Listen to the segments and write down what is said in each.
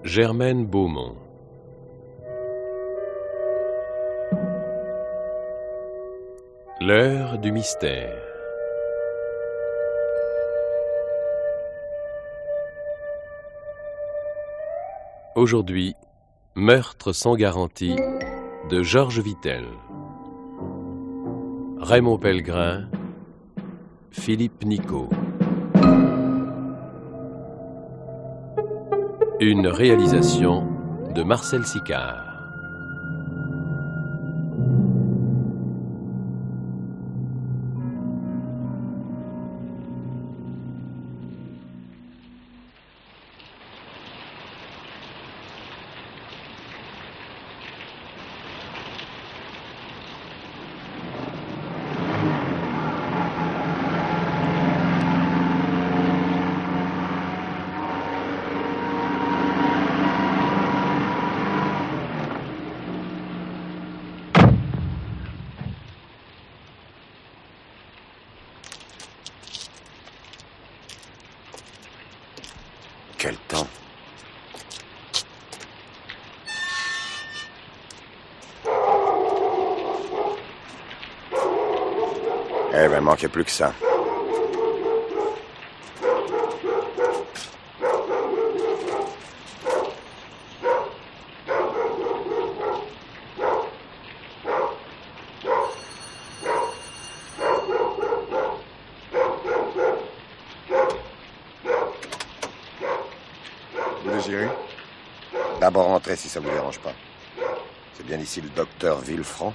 Germaine Beaumont. L'heure du mystère. Aujourd'hui, Meurtre sans garantie de Georges Vittel. Raymond Pellegrin, Philippe Nicot. Une réalisation de Marcel Sicard. Quel temps. Eh ben, manquait plus que ça. Vous désirez? D'abord rentrer si ça vous dérange pas. C'est bien ici le docteur Villefranc?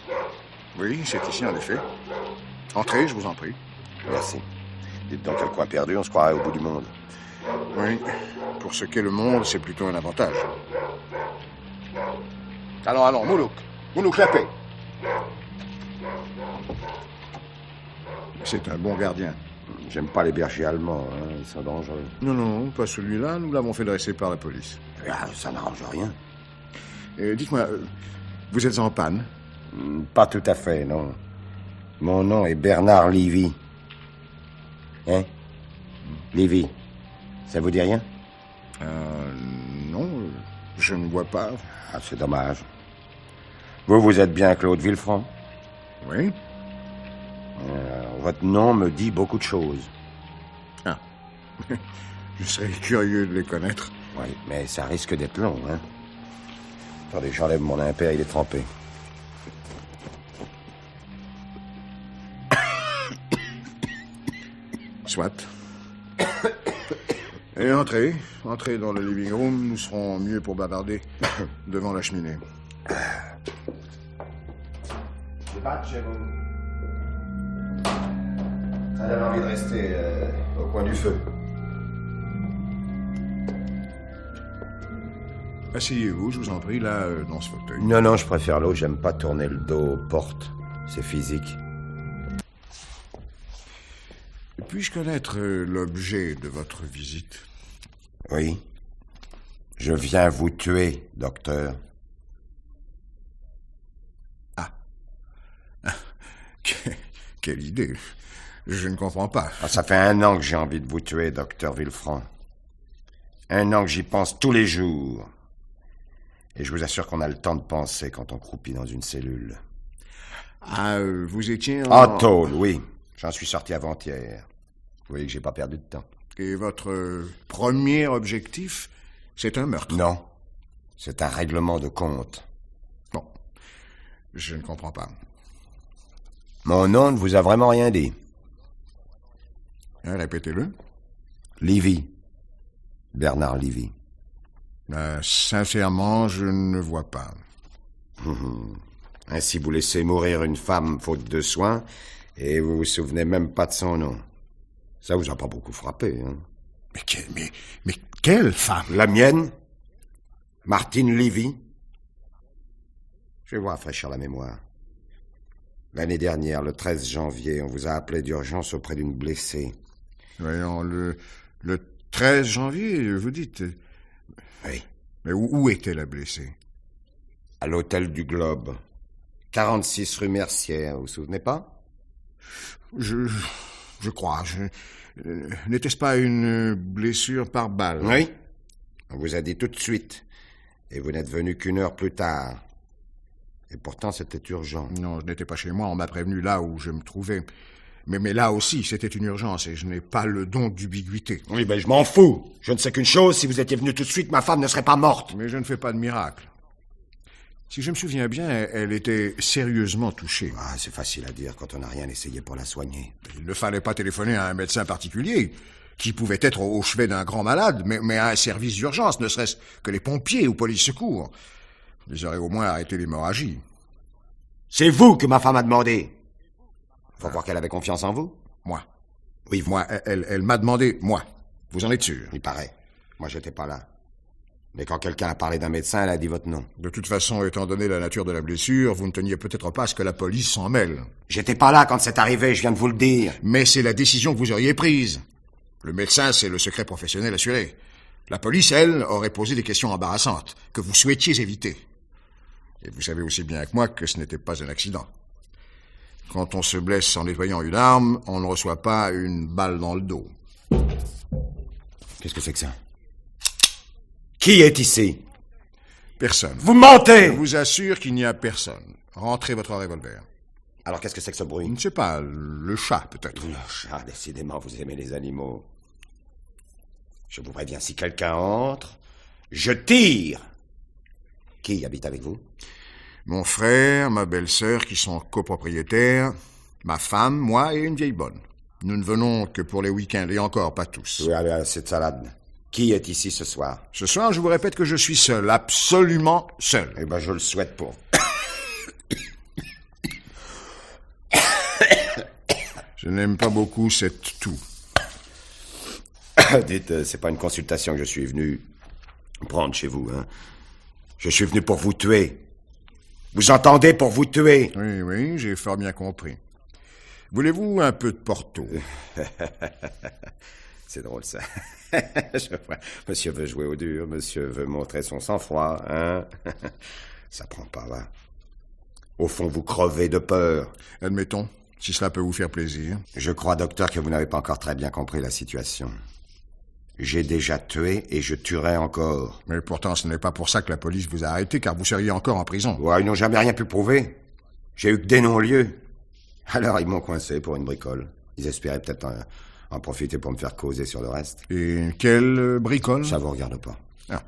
Oui, c'est ici en effet. Entrez, je vous en prie. Merci. Dites dans quel coin perdu, on se croirait au bout du monde. Oui, pour ce qu'est le monde, c'est plutôt un avantage. Allons, Moulouk, la paix. C'est un bon gardien. J'aime pas les bergers allemands, hein, ils sont dangereux. Non, pas celui-là, nous l'avons fait dresser par la police. Ah, ça n'arrange rien. Dites-moi, vous êtes en panne? Pas tout à fait, non. Mon nom est Bernard Lévy. Hein? Lévy, ça vous dit rien? Non, je ne vois pas. Ah, c'est dommage. Vous êtes bien Claude Villefranc? Oui. Votre nom me dit beaucoup de choses. Ah. Je serais curieux de les connaître. Oui, mais ça risque d'être long, hein? Attendez, j'enlève mon impair, il est trempé. Soit. Et entrez dans le living room, nous serons mieux pour bavarder devant la cheminée. Je batte chez vous. Ça donne envie de rester au coin du feu. Asseyez-vous, je vous en prie, là, dans ce fauteuil. Non, je préfère l'eau, j'aime pas tourner le dos aux portes. C'est physique. Puis-je connaître l'objet de votre visite? Oui. Je viens vous tuer, docteur. Ah. Quelle idée. Je ne comprends pas. Ah, ça fait 1 an que j'ai envie de vous tuer, docteur Villefranc. 1 an que j'y pense tous les jours. Et je vous assure qu'on a le temps de penser quand on croupit dans une cellule. Ah, vous étiez en tôle, oui. J'en suis sorti avant-hier. Vous voyez que j'ai pas perdu de temps. Et votre premier objectif, c'est un meurtre? Non. C'est un règlement de compte. Bon. Je ne comprends pas. Mon nom ne vous a vraiment rien dit. Répétez-le. Lévy. Bernard Lévy. Sincèrement, je ne vois pas. Ainsi, vous laissez mourir une femme faute de soins et vous vous souvenez même pas de son nom. Ça vous a pas beaucoup frappé, hein? Mais quelle femme? La mienne? Martine Lévy? Je vais vous rafraîchir la mémoire. L'année dernière, le 13 janvier, on vous a appelé d'urgence auprès d'une blessée. Voyons, le 13 janvier, vous dites. Oui. Mais où était la blessée? À l'hôtel du Globe. 46 rue Mercière, vous vous souvenez pas? Je crois. N'était-ce pas une blessure par balle? Oui. On vous a dit tout de suite. Et vous n'êtes venu qu'une heure plus tard. Et pourtant, c'était urgent. Non, je n'étais pas chez moi. On m'a prévenu là où je me trouvais. Mais là aussi, c'était une urgence et je n'ai pas le don d'ubiquité. Oui, ben je m'en fous. Je ne sais qu'une chose, si vous étiez venu tout de suite, ma femme ne serait pas morte. Mais je ne fais pas de miracle. Si je me souviens bien, elle était sérieusement touchée. Ah, c'est facile à dire quand on n'a rien essayé pour la soigner. Il ne fallait pas téléphoner à un médecin particulier, qui pouvait être au chevet d'un grand malade, mais à un service d'urgence, ne serait-ce que les pompiers ou police secours. Ils auraient au moins arrêté l'hémorragie. C'est vous que ma femme a demandé. Faut voir qu'elle avait confiance en vous. Moi. Oui, vous. Moi, elle m'a demandé, moi. Vous en êtes sûr? Il paraît. Moi, j'étais pas là. Mais quand quelqu'un a parlé d'un médecin, elle a dit votre nom. De toute façon, étant donné la nature de la blessure, vous ne teniez peut-être pas à ce que la police s'en mêle. J'étais pas là quand c'est arrivé, je viens de vous le dire. Mais c'est la décision que vous auriez prise. Le médecin, c'est le secret professionnel assuré. La police, elle, aurait posé des questions embarrassantes, que vous souhaitiez éviter. Et vous savez aussi bien que moi que ce n'était pas un accident. Quand on se blesse en nettoyant une arme, on ne reçoit pas une balle dans le dos. Qu'est-ce que c'est que ça? Qui est ici? Personne. Vous mentez! Je vous assure qu'il n'y a personne. Rentrez votre revolver. Alors qu'est-ce que c'est que ce Je bruit? ne sais pas, le chat peut-être. Le chat, décidément, vous aimez les animaux. Je vous préviens, si quelqu'un entre, je tire! Qui habite avec vous? Mon frère, ma belle-sœur qui sont copropriétaires, ma femme, moi et une vieille bonne. Nous ne venons que pour les week-ends et encore pas tous. Oui, allez, cette salade. Qui est ici ce soir? Ce soir, je vous répète que je suis seul, absolument seul. Eh ben, je le souhaite pour. Je n'aime pas beaucoup cette toux. Dites, c'est pas une consultation que je suis venu prendre chez vous, hein. Je suis venu pour vous tuer. Vous entendez, pour vous tuer? Oui, j'ai fort bien compris. Voulez-vous un peu de Porto? C'est drôle, ça. Je vois. Monsieur veut jouer au dur, monsieur veut montrer son sang-froid, hein. Ça prend pas, va. Au fond, vous crevez de peur. Admettons, si cela peut vous faire plaisir. Je crois, docteur, que vous n'avez pas encore très bien compris la situation. J'ai déjà tué et je tuerai encore. Mais pourtant, ce n'est pas pour ça que la police vous a arrêté, car vous seriez encore en prison. Ouais, ils n'ont jamais rien pu prouver. J'ai eu que des non-lieux. Alors, ils m'ont coincé pour une bricole. Ils espéraient peut-être en profiter pour me faire causer sur le reste. Et quelle bricole? Ça vous regarde pas. Ah.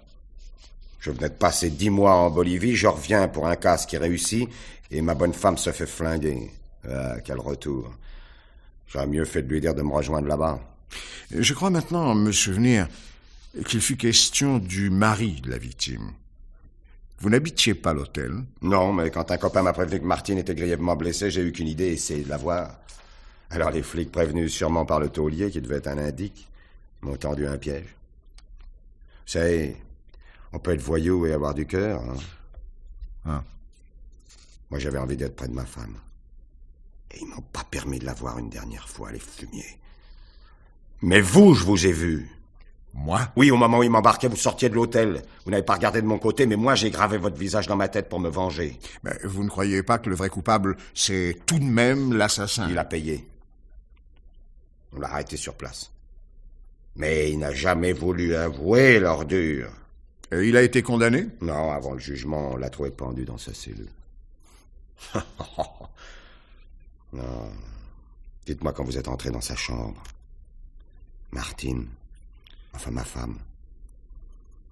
Je venais de passer 10 mois en Bolivie, je reviens pour un casse qui réussit, et ma bonne femme se fait flinguer. Ah, quel retour. J'aurais mieux fait de lui dire de me rejoindre là-bas. Je crois maintenant me souvenir qu'il fut question du mari de la victime. Vous n'habitiez pas l'hôtel? Non, mais quand un copain m'a prévenu que Martine était grièvement blessée, j'ai eu qu'une idée, essayer de la voir. Alors les flics, prévenus sûrement par le taulier, qui devait être un indique, m'ont tendu un piège. Vous savez, on peut être voyou et avoir du cœur, hein. Ah. Moi, j'avais envie d'être près de ma femme. Et ils m'ont pas permis de la voir une dernière fois, les fumiers. Mais vous, je vous ai vu. Moi? Oui, au moment où ils m'embarquaient, vous sortiez de l'hôtel. Vous n'avez pas regardé de mon côté, mais moi, j'ai gravé votre visage dans ma tête pour me venger. Mais vous ne croyez pas que le vrai coupable, c'est tout de même l'assassin? Il a payé. On l'a arrêté sur place. Mais il n'a jamais voulu avouer l'ordure. Et il a été condamné? Non, avant le jugement, on l'a trouvé pendu dans sa cellule. Non. Dites-moi quand vous êtes entré dans sa chambre. Martine, enfin ma femme,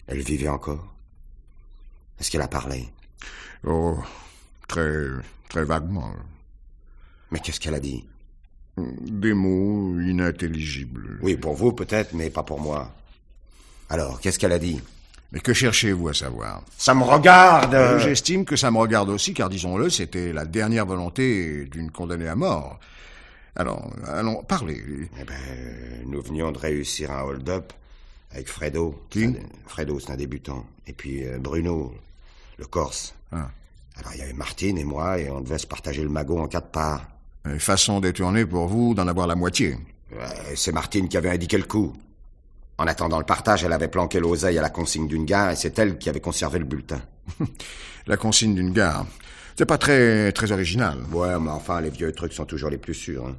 elle vivait encore? Est-ce qu'elle a parlé? Oh, très vaguement. Mais qu'est-ce qu'elle a dit? Des mots inintelligibles. Oui, pour vous peut-être, mais pas pour moi. Alors, qu'est-ce qu'elle a dit? Mais que cherchez-vous à savoir? Ça me regarde! J'estime que ça me regarde aussi, car disons-le, c'était la dernière volonté d'une condamnée à mort. Alors, allons, parlez. Eh ben, nous venions de réussir un hold-up avec Fredo. Qui? Fredo, c'est un débutant. Et puis Bruno, le Corse. Ah. Alors, il y avait Martine et moi, et on devait se partager le magot en 4 parts. Façon détournée pour vous d'en avoir la moitié. C'est Martine qui avait indiqué le coup. En attendant le partage, elle avait planqué l'oseille à la consigne d'une gare et c'est elle qui avait conservé le bulletin. La consigne d'une gare. C'est pas très original. Ouais, mais enfin, les vieux trucs sont toujours les plus sûrs. Hein.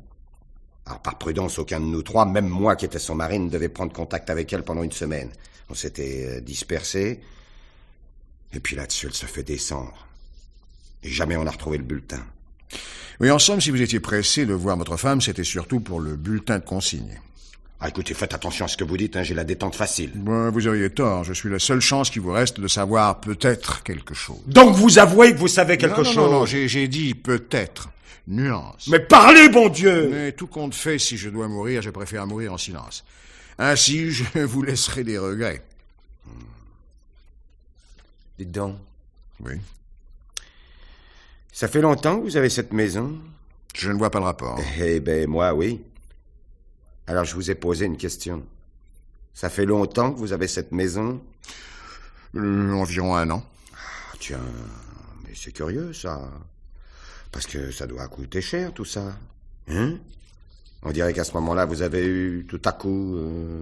Alors, par prudence, aucun de nous trois, même moi qui étais son mari, ne devait prendre contact avec elle pendant une semaine. On s'était dispersés. Et puis là-dessus, elle se fait descendre. Et jamais on n'a retrouvé le bulletin. Oui, en somme, si vous étiez pressé de voir votre femme, c'était surtout pour le bulletin de consigne. Ah, écoutez, faites attention à ce que vous dites, hein, j'ai la détente facile. Bon, vous auriez tort. Je suis la seule chance qui vous reste de savoir peut-être quelque chose. Donc vous avouez que vous savez quelque chose? Non, j'ai dit peut-être. Nuance. Mais parlez, bon Dieu! Mais tout compte fait, si je dois mourir, je préfère mourir en silence. Ainsi, je vous laisserai des regrets. Dites donc. Oui. Ça fait longtemps que vous avez cette maison? Je ne vois pas le rapport. Eh ben, moi, oui. Alors, je vous ai posé une question. Ça fait longtemps que vous avez cette maison? Environ 1 an. Ah, tiens, mais c'est curieux, ça. Parce que ça doit coûter cher, tout ça. Hein? On dirait qu'à ce moment-là, vous avez eu, tout à coup,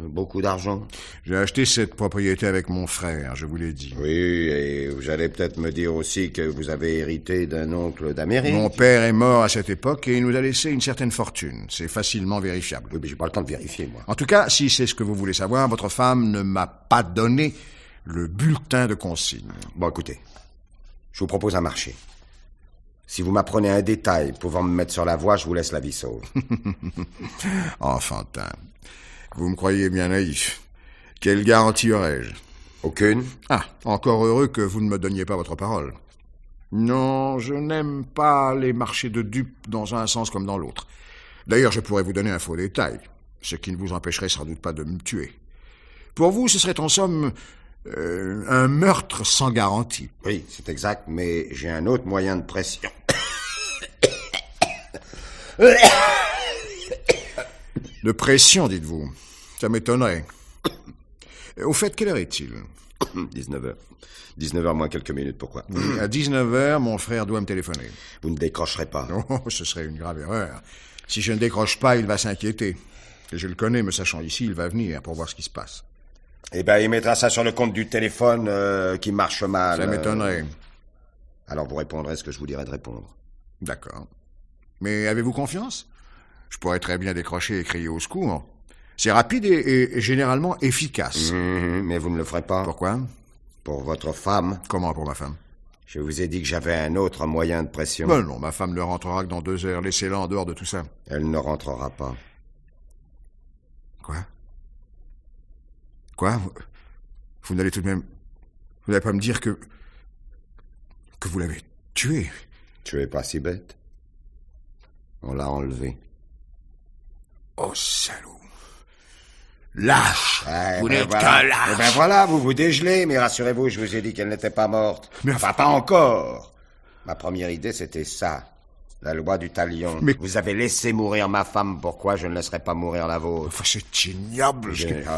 beaucoup d'argent. J'ai acheté cette propriété avec mon frère, je vous l'ai dit. Oui, et vous allez peut-être me dire aussi que vous avez hérité d'un oncle d'Amérique. Mon père est mort à cette époque et il nous a laissé une certaine fortune. C'est facilement vérifiable. Oui, mais j'ai pas le temps de vérifier, moi. En tout cas, si c'est ce que vous voulez savoir, votre femme ne m'a pas donné le bulletin de consigne. Bon, écoutez, je vous propose un marché. Si vous m'apprenez un détail pouvant me mettre sur la voie, je vous laisse la vie sauve. Enfantin. Vous me croyez bien naïf. Quelle garantie aurais-je? Aucune? Ah, encore heureux que vous ne me donniez pas votre parole. Non, je n'aime pas les marchés de dupes dans un sens comme dans l'autre. D'ailleurs, je pourrais vous donner un faux détail, ce qui ne vous empêcherait sans doute pas de me tuer. Pour vous, ce serait en somme un meurtre sans garantie. Oui, c'est exact, mais j'ai un autre moyen de pression. De pression, dites-vous. Ça m'étonnerait. Au fait, quelle heure est-il? 19h. 19h moins quelques minutes, pourquoi? À 19h, mon frère doit me téléphoner. Vous ne décrocherez pas. Oh, ce serait une grave erreur. Si je ne décroche pas, il va s'inquiéter. Et je le connais, me sachant ici, il va venir pour voir ce qui se passe. Eh ben, il mettra ça sur le compte du téléphone qui marche mal. Ça m'étonnerait. Alors vous répondrez ce que je vous dirai de répondre. D'accord. Mais avez-vous confiance? Je pourrais très bien décrocher et crier au secours. C'est rapide et généralement efficace. Mais vous ne le ferez pas. Pourquoi? Pour votre femme. Comment pour ma femme? Je vous ai dit que j'avais un autre moyen de pression. Ben non, ma femme ne rentrera que dans 2 heures. Laissez-la en dehors de tout ça. Elle ne rentrera pas. Quoi? Quoi? Vous n'allez tout de même... Vous n'allez pas me dire que vous l'avez tué? Tu es pas si bête. On l'a enlevé. Oh, salaud. Lâche! Vous ben n'êtes voilà. qu'un lâche! Ben voilà, vous vous dégelez, mais rassurez-vous, je vous ai dit qu'elle n'était pas morte. Mais enfin, pas encore. Ma première idée, c'était ça. La loi du talion. Mais... Vous avez laissé mourir ma femme, pourquoi je ne laisserai pas mourir la vôtre? Enfin, c'est ignoble.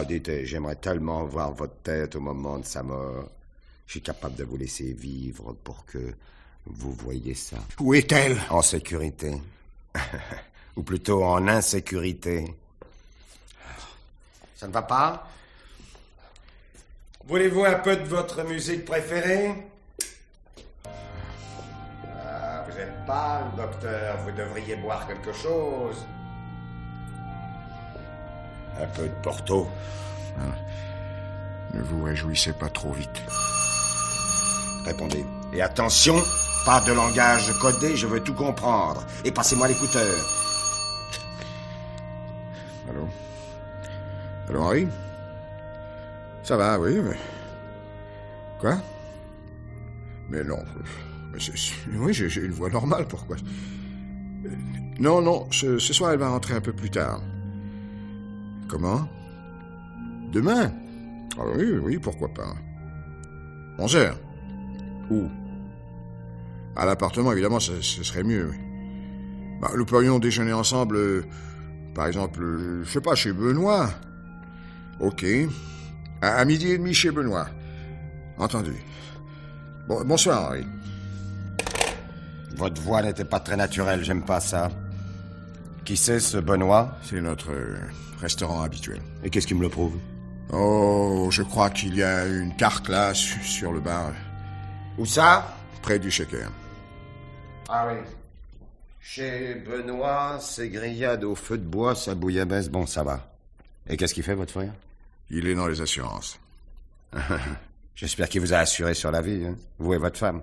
Dites, j'aimerais tellement voir votre tête au moment de sa mort. Je suis capable de vous laisser vivre pour que vous voyiez ça. Où est-elle? En sécurité. Ou plutôt en insécurité. Ça ne va pas? Voulez-vous un peu de votre musique préférée? Vous êtes pâle, docteur. Vous devriez boire quelque chose. Un peu de Porto. Ne vous réjouissez pas trop vite. Répondez. Et attention, pas de langage codé, je veux tout comprendre. Et passez-moi l'écouteur. Allô? Allô, Henri? Ça va, oui, mais... Quoi? Mais non... Oui, j'ai une voix normale, pourquoi? Non, ce soir, elle va rentrer un peu plus tard. Comment? Demain? Ah oui, pourquoi pas. 11h. Où? À l'appartement, évidemment, ce serait mieux. Bah, nous pourrions déjeuner ensemble, par exemple, je sais pas, chez Benoît. Ok. À 12h30 chez Benoît. Entendu. Bon, bonsoir, Henri. Votre voix n'était pas très naturelle, j'aime pas ça. Qui c'est, ce Benoît? C'est notre restaurant habituel. Et qu'est-ce qui me le prouve? Oh, je crois qu'il y a une carte là, sur le bar, Où ça? près du shaker. Ah oui. Chez Benoît, c'est grillade au feu de bois, ça bouillabaisse, bon, ça va. Et qu'est-ce qu'il fait, votre frère? Il est dans les assurances. J'espère qu'il vous a assuré sur la vie, hein, vous et votre femme.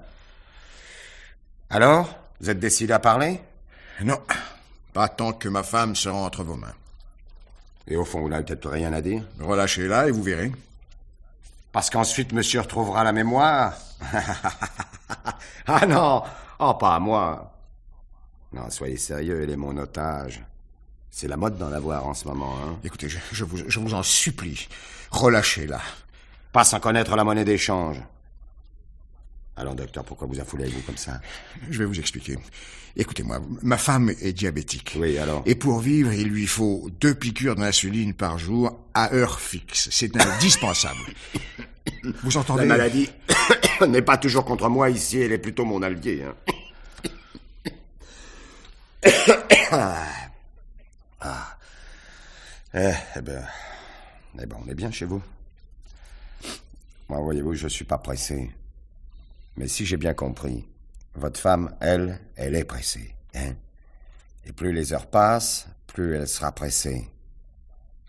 Alors, vous êtes décidé à parler? Non, pas tant que ma femme sera entre vos mains. Et au fond, vous n'avez peut-être rien à dire? Relâchez-la et vous verrez. Parce qu'ensuite, monsieur retrouvera la mémoire? Ah non! Oh, pas à moi. Non, soyez sérieux, elle est mon otage. C'est la mode d'en avoir en ce moment, hein. Écoutez, je vous en supplie, relâchez-la. Pas sans connaître la monnaie d'échange. Alors, docteur, pourquoi vous affolez-vous comme ça? Je vais vous expliquer. Écoutez-moi, ma femme est diabétique. Oui, alors? Et pour vivre, il lui faut 2 piqûres d'insuline par jour à heure fixe. C'est indispensable. Vous entendez? La maladie n'est pas toujours contre moi ici, elle est plutôt mon allié, hein. Eh ben, on est bien chez vous. Moi, voyez-vous, je suis pas pressé. Mais si j'ai bien compris, votre femme, elle est pressée, hein. Et plus les heures passent, plus elle sera pressée.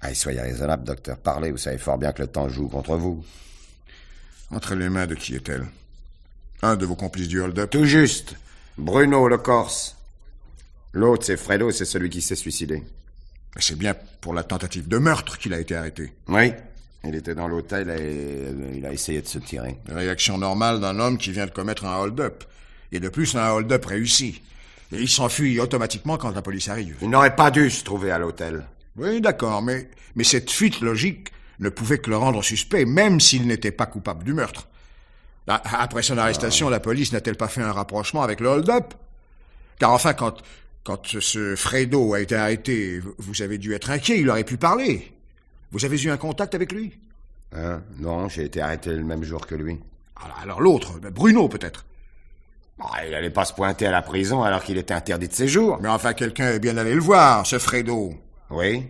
Allez, soyez raisonnable, docteur. Parlez, vous savez fort bien que le temps joue contre vous. Entre les mains de qui est-elle? Un de vos complices du hold-up? Tout juste. Bruno, le Corse. L'autre, c'est Fredo, c'est celui qui s'est suicidé. Mais c'est bien pour la tentative de meurtre qu'il a été arrêté. Oui. Il était dans l'hôtel et il a essayé de se tirer. Réaction normale d'un homme qui vient de commettre un hold-up. Et de plus, un hold-up réussi. Et il s'enfuit automatiquement quand la police arrive. Il n'aurait pas dû se trouver à l'hôtel. Oui, d'accord, mais cette fuite logique ne pouvait que le rendre suspect, même s'il n'était pas coupable du meurtre. Après son arrestation, la police n'a-t-elle pas fait un rapprochement avec le hold-up? Car enfin, quand ce Fredo a été arrêté, vous avez dû être inquiet, il aurait pu parler. Vous avez eu un contact avec lui? Hein? Non, j'ai été arrêté le même jour que lui. Alors l'autre, Bruno peut-être? Il n'allait pas se pointer à la prison alors qu'il était interdit de séjour. Mais enfin, quelqu'un est bien allé le voir, ce Fredo. Oui,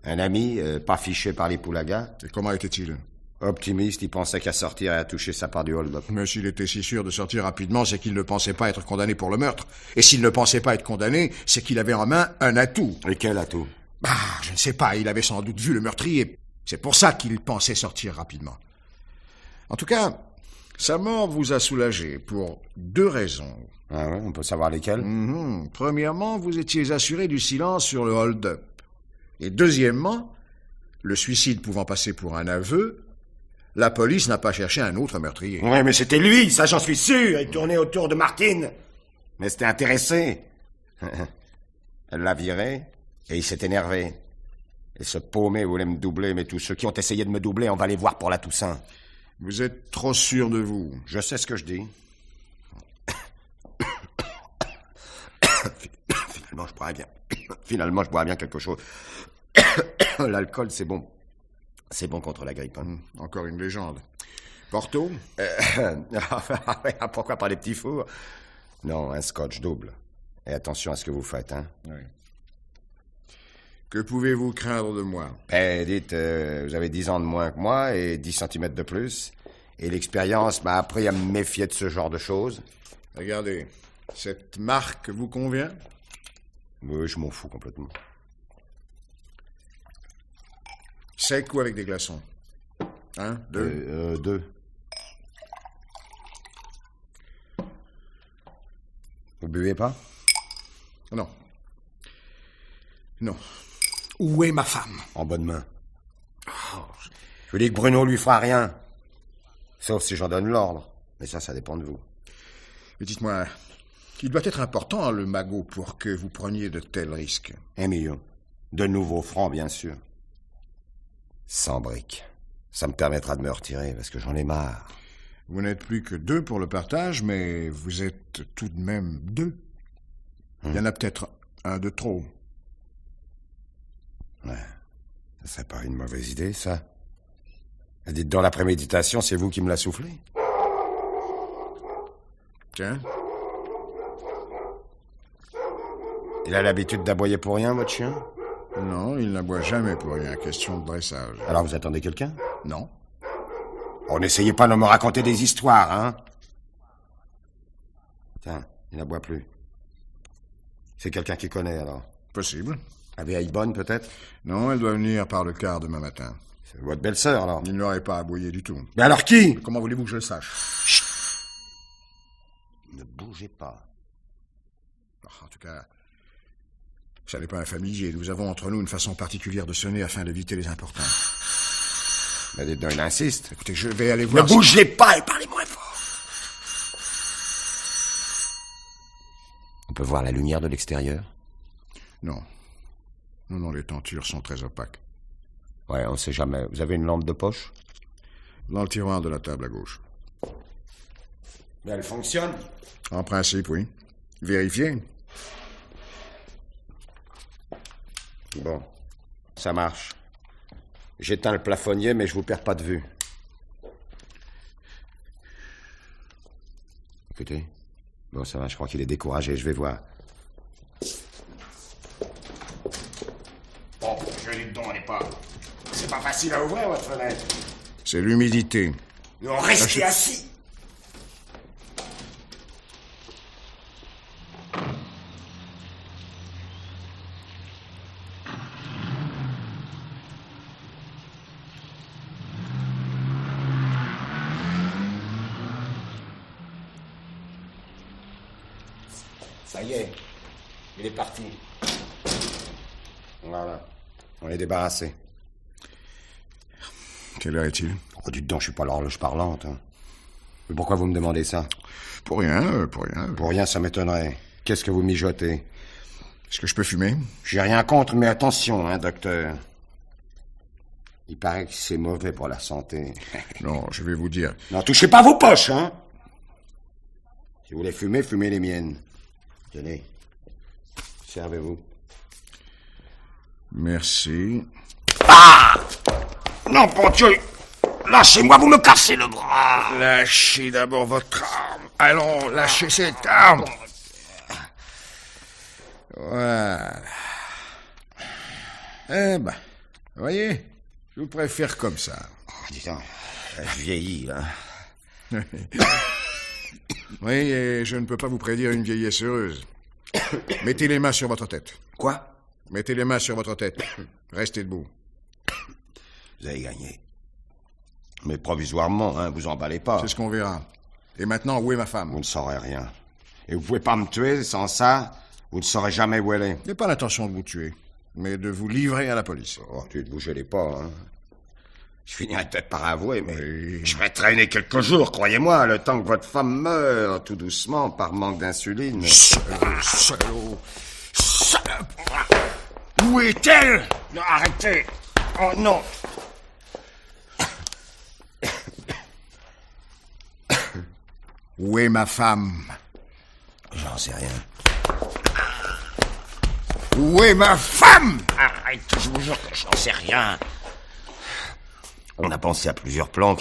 un ami, pas fiché par les Poulaga. Et comment était-il? Optimiste, il pensait qu'à sortir et à toucher sa part du hold-up. Mais s'il était si sûr de sortir rapidement, c'est qu'il ne pensait pas être condamné pour le meurtre. Et s'il ne pensait pas être condamné, c'est qu'il avait en main un atout. Et quel atout? Je ne sais pas, il avait sans doute vu le meurtrier. C'est pour ça qu'il pensait sortir rapidement. En tout cas, sa mort vous a soulagé pour 2 raisons. Ah ouais, on peut savoir lesquelles? Premièrement, vous étiez assuré du silence sur le hold-up. Et deuxièmement, le suicide pouvant passer pour un aveu, la police n'a pas cherché un autre meurtrier. Oui, mais c'était lui, ça j'en suis sûr. Il tournait autour de Martine. Mais c'était intéressé. Elle l'a viré et il s'est énervé. Et ce paumé voulait me doubler, mais tous ceux qui ont essayé de me doubler, on va les voir pour la Toussaint. Vous êtes trop sûr de vous. Je sais ce que je dis. Finalement, je boirais bien quelque chose. L'alcool, c'est bon. C'est bon contre la grippe. Hein. Encore une légende. Porto? Pourquoi pas les petits fours? Non, un scotch double. Et attention à ce que vous faites, hein. Oui. Que pouvez-vous craindre de moi? Dites, vous avez 10 ans de moins que moi et 10 centimètres de plus. Et l'expérience m'a appris à me méfier de ce genre de choses. Regardez, cette marque vous convient? Oui, je m'en fous complètement. Sec ou avec des glaçons? 1, 2? 2. Vous buvez pas? Non. Non. Où est ma femme? En bonne main. Je vous dis que Bruno lui fera rien. Sauf si j'en donne l'ordre. Mais ça dépend de vous. Mais dites-moi, il doit être important, le magot, pour que vous preniez de tels risques. 1 million. De nouveaux francs, bien sûr. 100 briques. Ça me permettra de me retirer, parce que j'en ai marre. Vous n'êtes plus que 2 pour le partage, mais vous êtes tout de même 2. Il y en a peut-être un de trop. Ouais. Ça serait pas une mauvaise idée, ça. Et dites, dans la préméditation, c'est vous qui me l'a soufflé? Tiens. Il a l'habitude d'aboyer pour rien, votre chien? Non, il n'aboie jamais pour rien. Question de dressage. Alors vous attendez quelqu'un? Non. Oh, n'essayez pas de me raconter des histoires, hein? Tiens, il n'aboie plus. C'est quelqu'un qui connaît, alors? Possible. La vieille bonne, peut-être? Non, elle doit venir par le quart demain matin. C'est votre belle-sœur, alors? Il n'aurait pas aboyé du tout. Mais alors qui? Comment voulez-vous que je le sache? Chut! Ne bougez pas. En tout cas, ça n'est pas un familier. Nous avons entre nous une façon particulière de sonner afin d'éviter les importuns. Mais dites donc, il insiste. Écoutez, je vais aller Ne voir... bougez pas et parlez moins fort. On peut voir la lumière de l'extérieur? Non. Non, les tentures sont très opaques. Ouais, on sait jamais. Vous avez une lampe de poche? Dans le tiroir de la table à gauche. Mais elle fonctionne? En principe, oui. Vérifiez. Bon, ça marche. J'éteins le plafonnier, mais je vous perds pas de vue. Écoutez. Bon, ça va, je crois qu'il est découragé, je vais voir. Bon, je l'ai dedans, elle est pas... C'est pas facile à ouvrir, votre fenêtre. C'est l'humidité. Non, restez assis. Ça y est, il est parti. Voilà, on est débarrassé. Quelle heure est-il? Oh, dites donc, je suis pas l'horloge parlante. Hein. Mais pourquoi vous me demandez ça? Pour rien, pour rien. Pour rien, ça m'étonnerait. Qu'est-ce que vous mijotez? Est-ce que je peux fumer? J'ai rien contre, mais attention, hein, docteur. Il paraît que c'est mauvais pour la santé. Non, je vais vous dire. Non, touchez pas vos poches, hein. Si vous voulez fumer, fumez les miennes. Tenez. Servez-vous. Merci. Ah! Non, bon Dieu! Lâchez-moi, vous me cassez le bras! Lâchez d'abord votre arme. Allons, lâchez cette arme. Voilà. Eh ben, voyez, je vous préfère comme ça. Oh, dis donc, je vieillis, là. Oui, et je ne peux pas vous prédire une vieillesse heureuse. Mettez les mains sur votre tête. Quoi? Mettez les mains sur votre tête. Restez debout. Vous avez gagné. Mais provisoirement, hein, vous emballez pas. C'est ce qu'on verra. Et maintenant, où est ma femme? Vous ne saurez rien. Et vous pouvez pas me tuer, sans ça, vous ne saurez jamais où elle est. Je n'ai pas l'intention de vous tuer, mais de vous livrer à la police. Oh, tu ne bougez les pas, hein. Je finirai peut-être par avouer, mais Oui. je vais traîner quelques jours, croyez-moi, le temps que votre femme meure, tout doucement, par manque d'insuline. Salaud! Où est-elle? Non, arrêtez! Oh non! Où est ma femme? J'en sais rien. Où est ma femme? Arrête, je vous jure que j'en sais rien. On a pensé à plusieurs plans,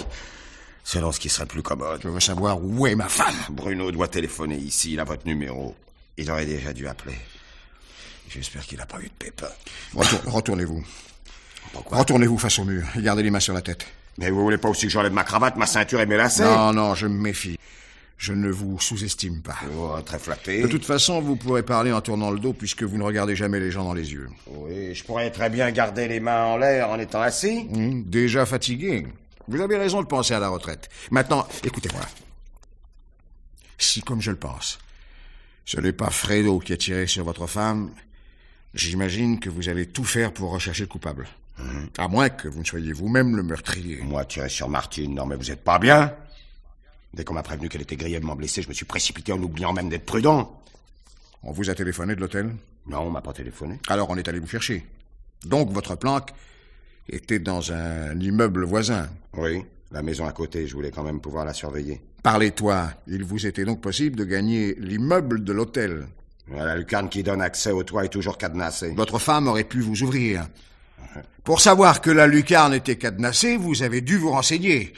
selon ce qui serait plus commode. Je veux savoir où est ma femme. Bruno doit téléphoner ici, il a votre numéro. Il aurait déjà dû appeler. J'espère qu'il n'a pas eu de pépin. Retournez-vous. Pourquoi? Retournez-vous face au mur et gardez les mains sur la tête. Mais vous voulez pas aussi que j'enlève ma cravate, ma ceinture et mes lacets? Non, je me méfie. Je ne vous sous-estime pas. Oh, très flatté. De toute façon, vous pourrez parler en tournant le dos puisque vous ne regardez jamais les gens dans les yeux. Oui, je pourrais très bien garder les mains en l'air en étant assis. Déjà fatigué. Vous avez raison de penser à la retraite. Maintenant, écoutez-moi. Si, comme je le pense, ce n'est pas Fredo qui a tiré sur votre femme, j'imagine que vous allez tout faire pour rechercher le coupable. À moins que vous ne soyez vous-même le meurtrier. Moi, tirer sur Martine, non mais vous êtes pas bien? Dès qu'on m'a prévenu qu'elle était grièvement blessée, je me suis précipité en oubliant même d'être prudent. On vous a téléphoné de l'hôtel? Non, on m'a pas téléphoné. Alors on est allé vous chercher. Donc votre planque était dans un immeuble voisin. Oui, la maison à côté, je voulais quand même pouvoir la surveiller. Parlez-toi. Il vous était donc possible de gagner l'immeuble de l'hôtel. La lucarne qui donne accès au toit est toujours cadenassée. Votre femme aurait pu vous ouvrir. Pour savoir que la lucarne était cadenassée, vous avez dû vous renseigner.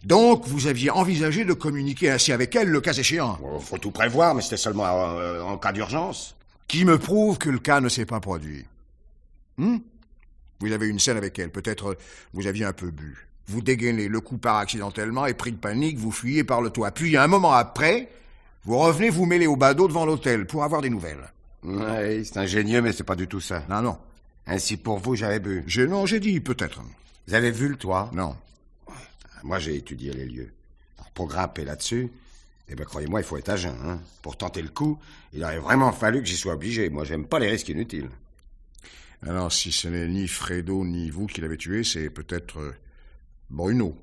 Donc, vous aviez envisagé de communiquer ainsi avec elle, le cas échéant. Faut tout prévoir, mais c'était seulement en cas d'urgence. qui me prouve que le cas ne s'est pas produit. Vous avez une scène avec elle, peut-être vous aviez un peu bu. Vous dégainez, le coup part accidentellement et pris de panique, vous fuyez par le toit. Puis, un moment après, vous revenez vous mêler au badaud devant l'hôtel pour avoir des nouvelles. Oui, c'est ingénieux, mais c'est pas du tout ça. Non. Ainsi, pour vous, j'avais bu. J'ai dit peut-être. Vous avez vu le toit? Non. Moi, j'ai étudié les lieux. Alors, pour grimper là-dessus, croyez-moi, il faut être à jeun. Hein. Pour tenter le coup, il aurait vraiment fallu que j'y sois obligé. Moi, j'aime pas les risques inutiles. Alors, si ce n'est ni Fredo ni vous qui l'avez tué, c'est peut-être Bruno.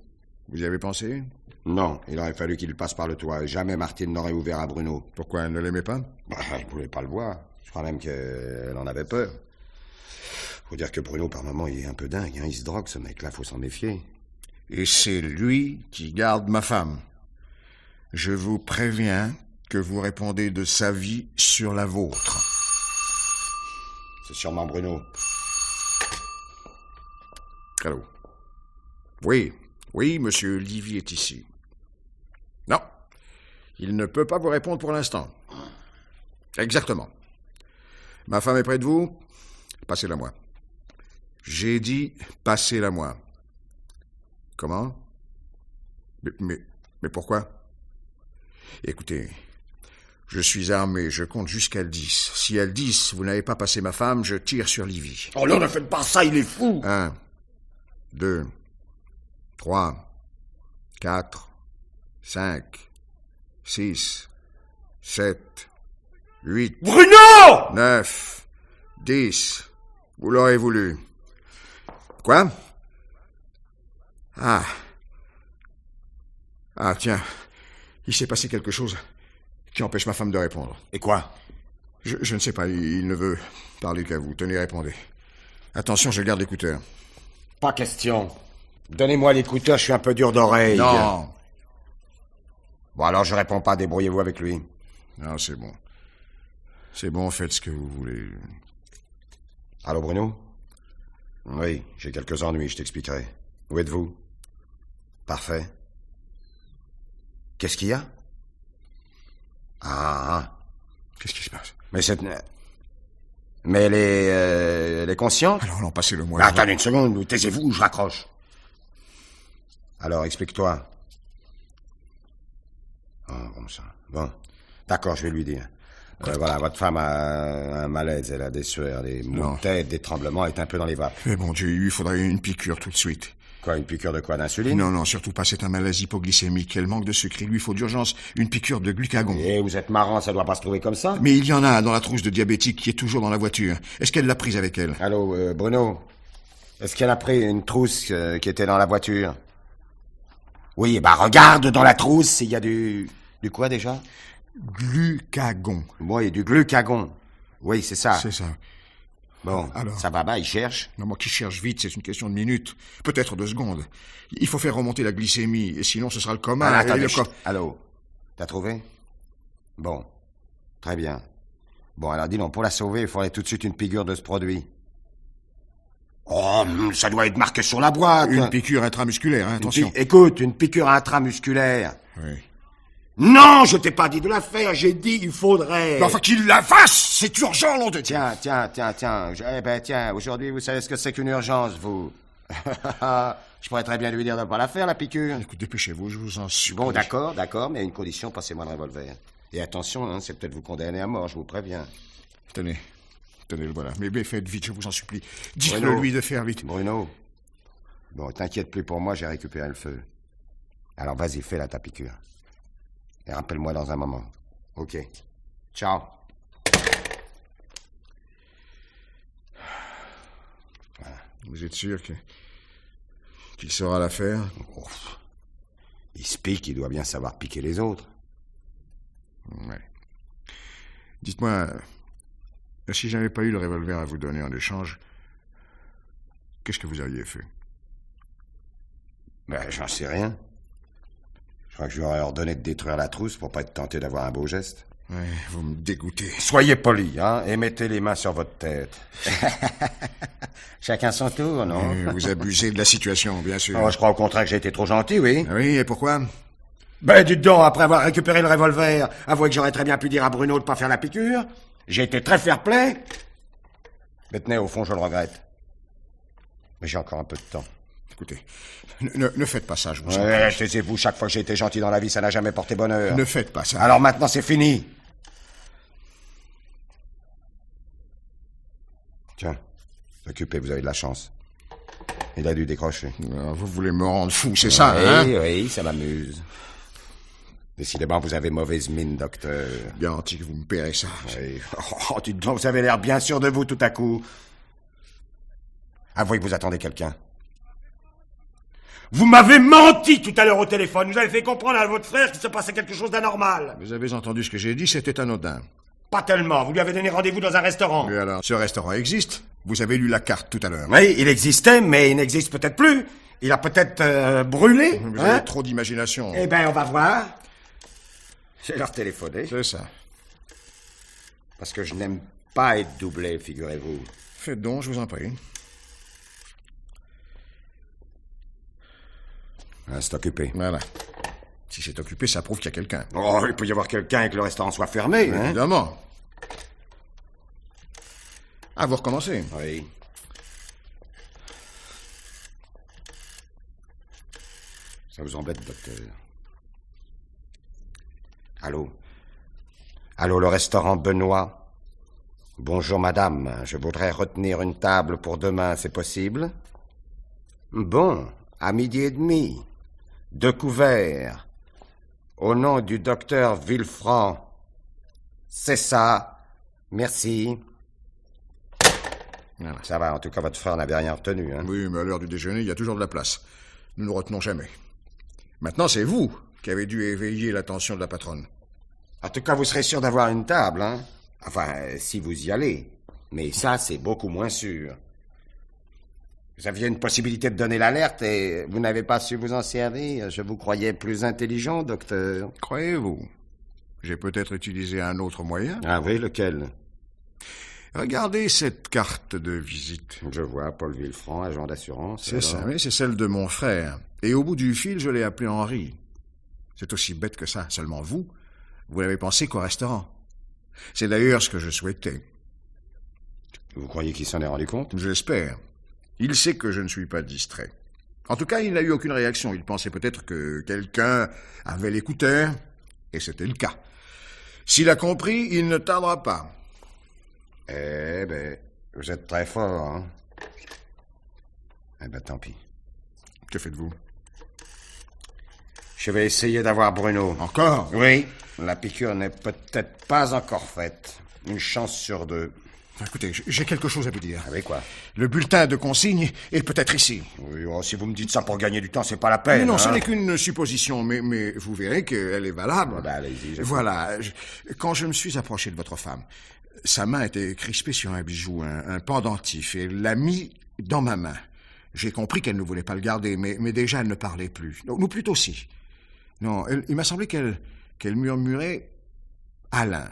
Vous y avez pensé? Non, il aurait fallu qu'il passe par le toit. Jamais Martine n'aurait ouvert à Bruno. Pourquoi, elle ne l'aimait pas? Il voulait pas le voir. Je crois même qu'elle en avait peur. Faut dire que Bruno, par moments, il est un peu dingue. Hein. Il se drogue, ce mec-là, faut s'en méfier. Et c'est lui qui garde ma femme. Je vous préviens que vous répondez de sa vie sur la vôtre. C'est sûrement Bruno. Allô? Oui, monsieur Livy est ici. Non, il ne peut pas vous répondre pour l'instant. Exactement. Ma femme est près de vous? Passez-la moi. J'ai dit, passez-la moi. Comment? Mais pourquoi? Écoutez, je suis armé, je compte jusqu'à 10. Si à 10, vous n'avez pas passé ma femme, je tire sur Livy. Oh non, ne faites pas ça, il est fou! 1, 2, 3, 4, 5, 6, 7, 8... Bruno! 9, 10. Vous l'aurez voulu. Quoi? Ah, tiens. Il s'est passé quelque chose qui empêche ma femme de répondre. Et quoi? Je ne sais pas, il ne veut parler qu'à vous. Tenez, répondez. Attention, je garde l'écouteur. Pas question. Donnez-moi l'écouteur, je suis un peu dur d'oreille. Non. Bon, alors je réponds pas, débrouillez-vous avec lui. Non, c'est bon. C'est bon, faites ce que vous voulez. Allô, Bruno? Oui, j'ai quelques ennuis, je t'expliquerai. Où êtes-vous? Parfait. Qu'est-ce qu'il y a? Qu'est-ce qui se passe? Mais elle est consciente? Alors, non, passez-le-moi. Attendez une seconde, taisez-vous, je raccroche. Alors, explique-toi. Bon ça. Bon. D'accord, je vais lui dire. Voilà, votre femme a un malaise, elle a des sueurs, des maux de tête, des tremblements, elle est un peu dans les vapes. Mais bon Dieu, il lui faudrait une piqûre tout de suite. Quoi, une piqûre de quoi, d'insuline? Non, surtout pas, c'est un malaise hypoglycémique. Elle manque de sucre, il lui faut d'urgence une piqûre de glucagon. Et vous êtes marrant, ça doit pas se trouver comme ça? Mais il y en a dans la trousse de diabétique qui est toujours dans la voiture. Est-ce qu'elle l'a prise avec elle? Allô, Bruno? Est-ce qu'elle a pris une trousse qui était dans la voiture? Oui, regarde dans la trousse, il y a du quoi déjà? Glucagon. Oui, du glucagon. Oui, c'est ça. C'est ça. Bon, alors... ça va, il cherche. Non, moi qui cherche vite, c'est une question de minutes. Peut-être 2 secondes. Il faut faire remonter la glycémie, et sinon ce sera le coma. Attendez, allô? T'as trouvé? Bon. Très bien. Bon, alors dis donc, pour la sauver, il faudrait tout de suite une piqûre de ce produit. Oh, ça doit être marqué sur la boîte. Une piqûre intramusculaire, hein, attention. Écoute, une piqûre intramusculaire. Oui. Non, je t'ai pas dit de la faire, j'ai dit il faudrait... Mais enfin, qu'il la fasse! C'est urgent, nom de Dieu! Tiens, aujourd'hui, vous savez ce que c'est qu'une urgence, vous. Je pourrais très bien lui dire de ne pas la faire, la piqûre. Écoute, dépêchez-vous, je vous en supplie. Bon, d'accord, mais à une condition, passez-moi le revolver. Et attention, hein, c'est peut-être vous condamner à mort, je vous préviens. Tenez, le voilà. Mais faites vite, je vous en supplie. Dites-le lui de faire vite. Bruno, bon, t'inquiète plus pour moi, j'ai récupéré le feu. Alors vas-y, fais-la ta piqûre. Et rappelle-moi dans un moment. Ok. Ciao. Voilà. Vous êtes sûr qu'il saura la faire? Il se pique, il doit bien savoir piquer les autres. Ouais. Dites-moi, si j'avais pas eu le revolver à vous donner en échange, qu'est-ce que vous auriez fait? J'en sais rien. Je crois que je lui aurais ordonné de détruire la trousse pour pas être tenté d'avoir un beau geste. Ouais, vous me dégoûtez. Soyez poli, hein, et mettez les mains sur votre tête. Chacun son tour, non? Vous abusez de la situation, bien sûr. Oh, je crois au contraire que j'ai été trop gentil, oui. Oui, et pourquoi? Dites donc, après avoir récupéré le revolver, avouez que j'aurais très bien pu dire à Bruno de pas faire la piqûre. J'ai été très fair-play. Mais tenez, au fond, je le regrette. Mais j'ai encore un peu de temps. Écoutez, ne faites pas ça, je vous en Ouais, prie. taisez-vous, chaque fois que j'ai été gentil dans la vie, ça n'a jamais porté bonheur. Ne faites pas ça. Alors maintenant, c'est fini. Tiens, occupez, vous avez de la chance. Il a dû décrocher. Vous voulez me rendre fou, c'est ça, hein? Oui, ça m'amuse. Décidément, vous avez mauvaise mine, docteur. Garanti que vous me paierez ça. Oui. Oh, dites donc, vous avez l'air bien sûr de vous tout à coup. Avouez que vous attendez quelqu'un. Vous m'avez menti tout à l'heure au téléphone. Vous avez fait comprendre à votre frère qu'il se passait quelque chose d'anormal. Vous avez entendu ce que j'ai dit, c'était anodin. Pas tellement. Vous lui avez donné rendez-vous dans un restaurant. Mais alors, ce restaurant existe. Vous avez lu la carte tout à l'heure. Oui, il existait, mais il n'existe peut-être plus. Il a peut-être brûlé. Vous hein? avez trop d'imagination. Eh ben, on va voir. Je vais leur téléphoner. C'est ça. Parce que je n'aime pas être doublé, figurez-vous. Faites donc, je vous en prie. Ah, c'est occupé. Voilà. Si c'est occupé, ça prouve qu'il y a quelqu'un. Oh, il peut y avoir quelqu'un et que le restaurant soit fermé, hein? Évidemment. Ah, vous recommencez. Oui. Ça vous embête, docteur? Allô? Allô, le restaurant Benoît? Bonjour, madame. Je voudrais retenir une table pour demain, c'est possible? Bon, à 12h30. 2 couverts. Au nom du docteur Villefranc. C'est ça. Merci. Voilà. Ça va, en tout cas, votre frère n'avait rien retenu, hein? Oui, mais à l'heure du déjeuner, il y a toujours de la place. Nous ne retenons jamais. Maintenant, c'est vous qui avez dû éveiller l'attention de la patronne. En tout cas, vous serez sûr d'avoir une table, hein? Enfin, si vous y allez. Mais ça, c'est beaucoup moins sûr. Vous aviez une possibilité de donner l'alerte et vous n'avez pas su vous en servir. Je vous croyais plus intelligent, docteur. Croyez-vous? J'ai peut-être utilisé un autre moyen. Ah oui, lequel? Regardez cette carte de visite. Je vois, Paul Villefranc, agent d'assurance. C'est ça, oui, c'est celle de mon frère. Et au bout du fil, je l'ai appelé Henri. C'est aussi bête que ça. Seulement vous n'avez pensé qu'au restaurant. C'est d'ailleurs ce que je souhaitais. Vous croyez qu'il s'en est rendu compte? J'espère. Il sait que je ne suis pas distrait. En tout cas, il n'a eu aucune réaction. Il pensait peut-être que quelqu'un avait l'écouteur, et c'était le cas. S'il a compris, il ne tardera pas. Eh ben, vous êtes très fort, hein? Eh ben, tant pis. Que faites-vous? Je vais essayer d'avoir Bruno. Encore? Oui, la piqûre n'est peut-être pas encore faite. Une chance sur 2. Écoutez, j'ai quelque chose à vous dire. Avec quoi? Le bulletin de consigne est peut-être ici. Oui, oh, si vous me dites ça pour gagner du temps, c'est pas la peine. Mais non, hein? ce n'est qu'une supposition, mais vous verrez qu'elle est valable. Ben, allez-y. Voilà. Quand je me suis approché de votre femme, sa main était crispée sur un bijou, un pendentif, et elle l'a mis dans ma main. J'ai compris qu'elle ne voulait pas le garder, mais déjà elle ne parlait plus. Nous plutôt si. Non, il m'a semblé qu'elle murmurait « Alain ».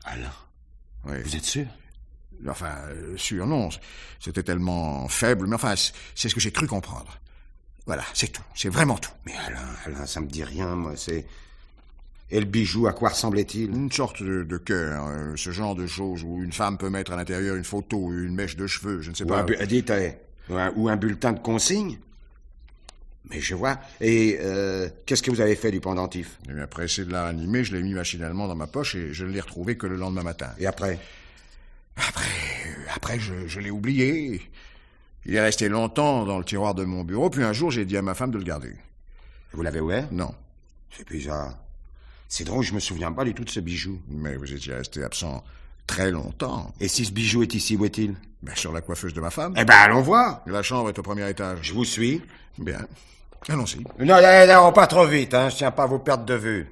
Alain? Oui. Vous êtes sûr? Enfin, sûr, non. C'était tellement faible, mais enfin, c'est ce que j'ai cru comprendre. Voilà, c'est tout. C'est vraiment tout. Mais Alain, ça me dit rien, moi, c'est... Et le bijou, à quoi ressemblait-il? Une sorte de cœur, ce genre de choses où une femme peut mettre à l'intérieur une photo, une mèche de cheveux, je ne sais pas. Dites, ou un bulletin de consigne? Mais je vois. Et qu'est-ce que vous avez fait du pendentif? Et bien, pressé de la ranimer, je l'ai mis machinalement dans ma poche et je ne l'ai retrouvé que le lendemain matin. Et après? Après, je l'ai oublié. Il est resté longtemps dans le tiroir de mon bureau, puis un jour, j'ai dit à ma femme de le garder. Vous l'avez ouvert? Non. C'est bizarre. C'est drôle, je me souviens pas du tout de ce bijou. Mais vous étiez resté absent très longtemps. Et si ce bijou est ici, où est-il? Ben, sur la coiffeuse de ma femme. Eh ben, allons voir. La chambre est au premier étage. Je vous suis. Bien. Allons-y. Non, pas trop vite, hein. Je tiens pas à vous perdre de vue.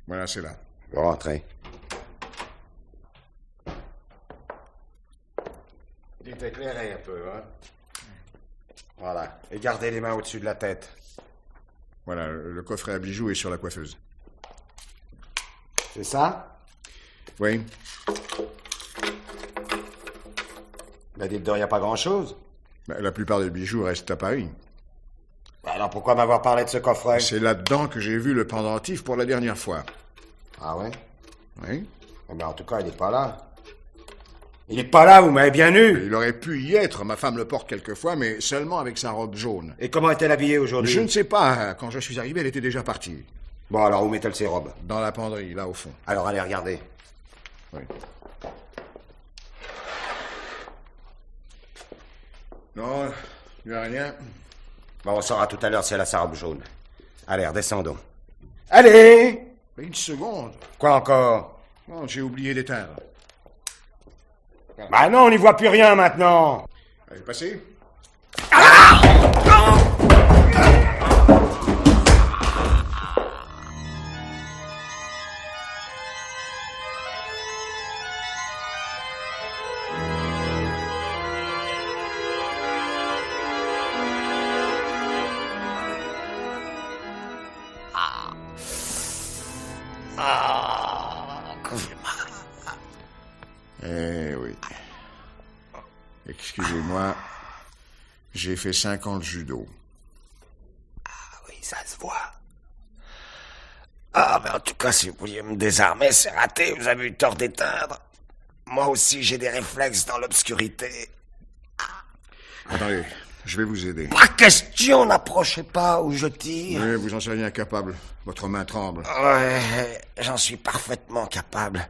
Voilà, c'est là. Vous rentrez. Dites éclairez un peu, hein. Voilà. Et gardez les mains au-dessus de la tête. Voilà, le coffret à bijoux est sur la coiffeuse. C'est ça? Oui. Ben dites donc, y a pas grand-chose. Ben, la plupart des bijoux restent à Paris. Ben alors pourquoi m'avoir parlé de ce coffret? C'est là-dedans que j'ai vu le pendentif pour la dernière fois. Ah ouais? Oui. Ben en tout cas, il est pas là. Il est pas là, vous m'avez bien eu. Il aurait pu y être, ma femme le porte quelquefois, mais seulement avec sa robe jaune. Et comment est-elle habillée aujourd'hui? Je ne sais pas, quand je suis arrivé, elle était déjà partie. Bon, alors où met-elle ses robes? Dans la penderie, là au fond. Alors allez, regardez. Oui. Non, il n'y a rien. Bon, on saura tout à l'heure si elle a sa robe jaune. Allez, redescendons. Allez! Mais une seconde. Quoi encore? Non, j'ai oublié d'éteindre. Bah non, on n'y voit plus rien maintenant. Allez, passez. Eh oui. Excusez-moi, j'ai fait 5 ans de judo. Ah oui, ça se voit. Ah, mais en tout cas, si vous vouliez me désarmer, c'est raté, vous avez eu tort d'éteindre. Moi aussi, j'ai des réflexes dans l'obscurité. Attendez, je vais vous aider. Pas question, n'approchez pas où je tire. Oui, vous en seriez incapable. Votre main tremble. Ouais, j'en suis parfaitement capable.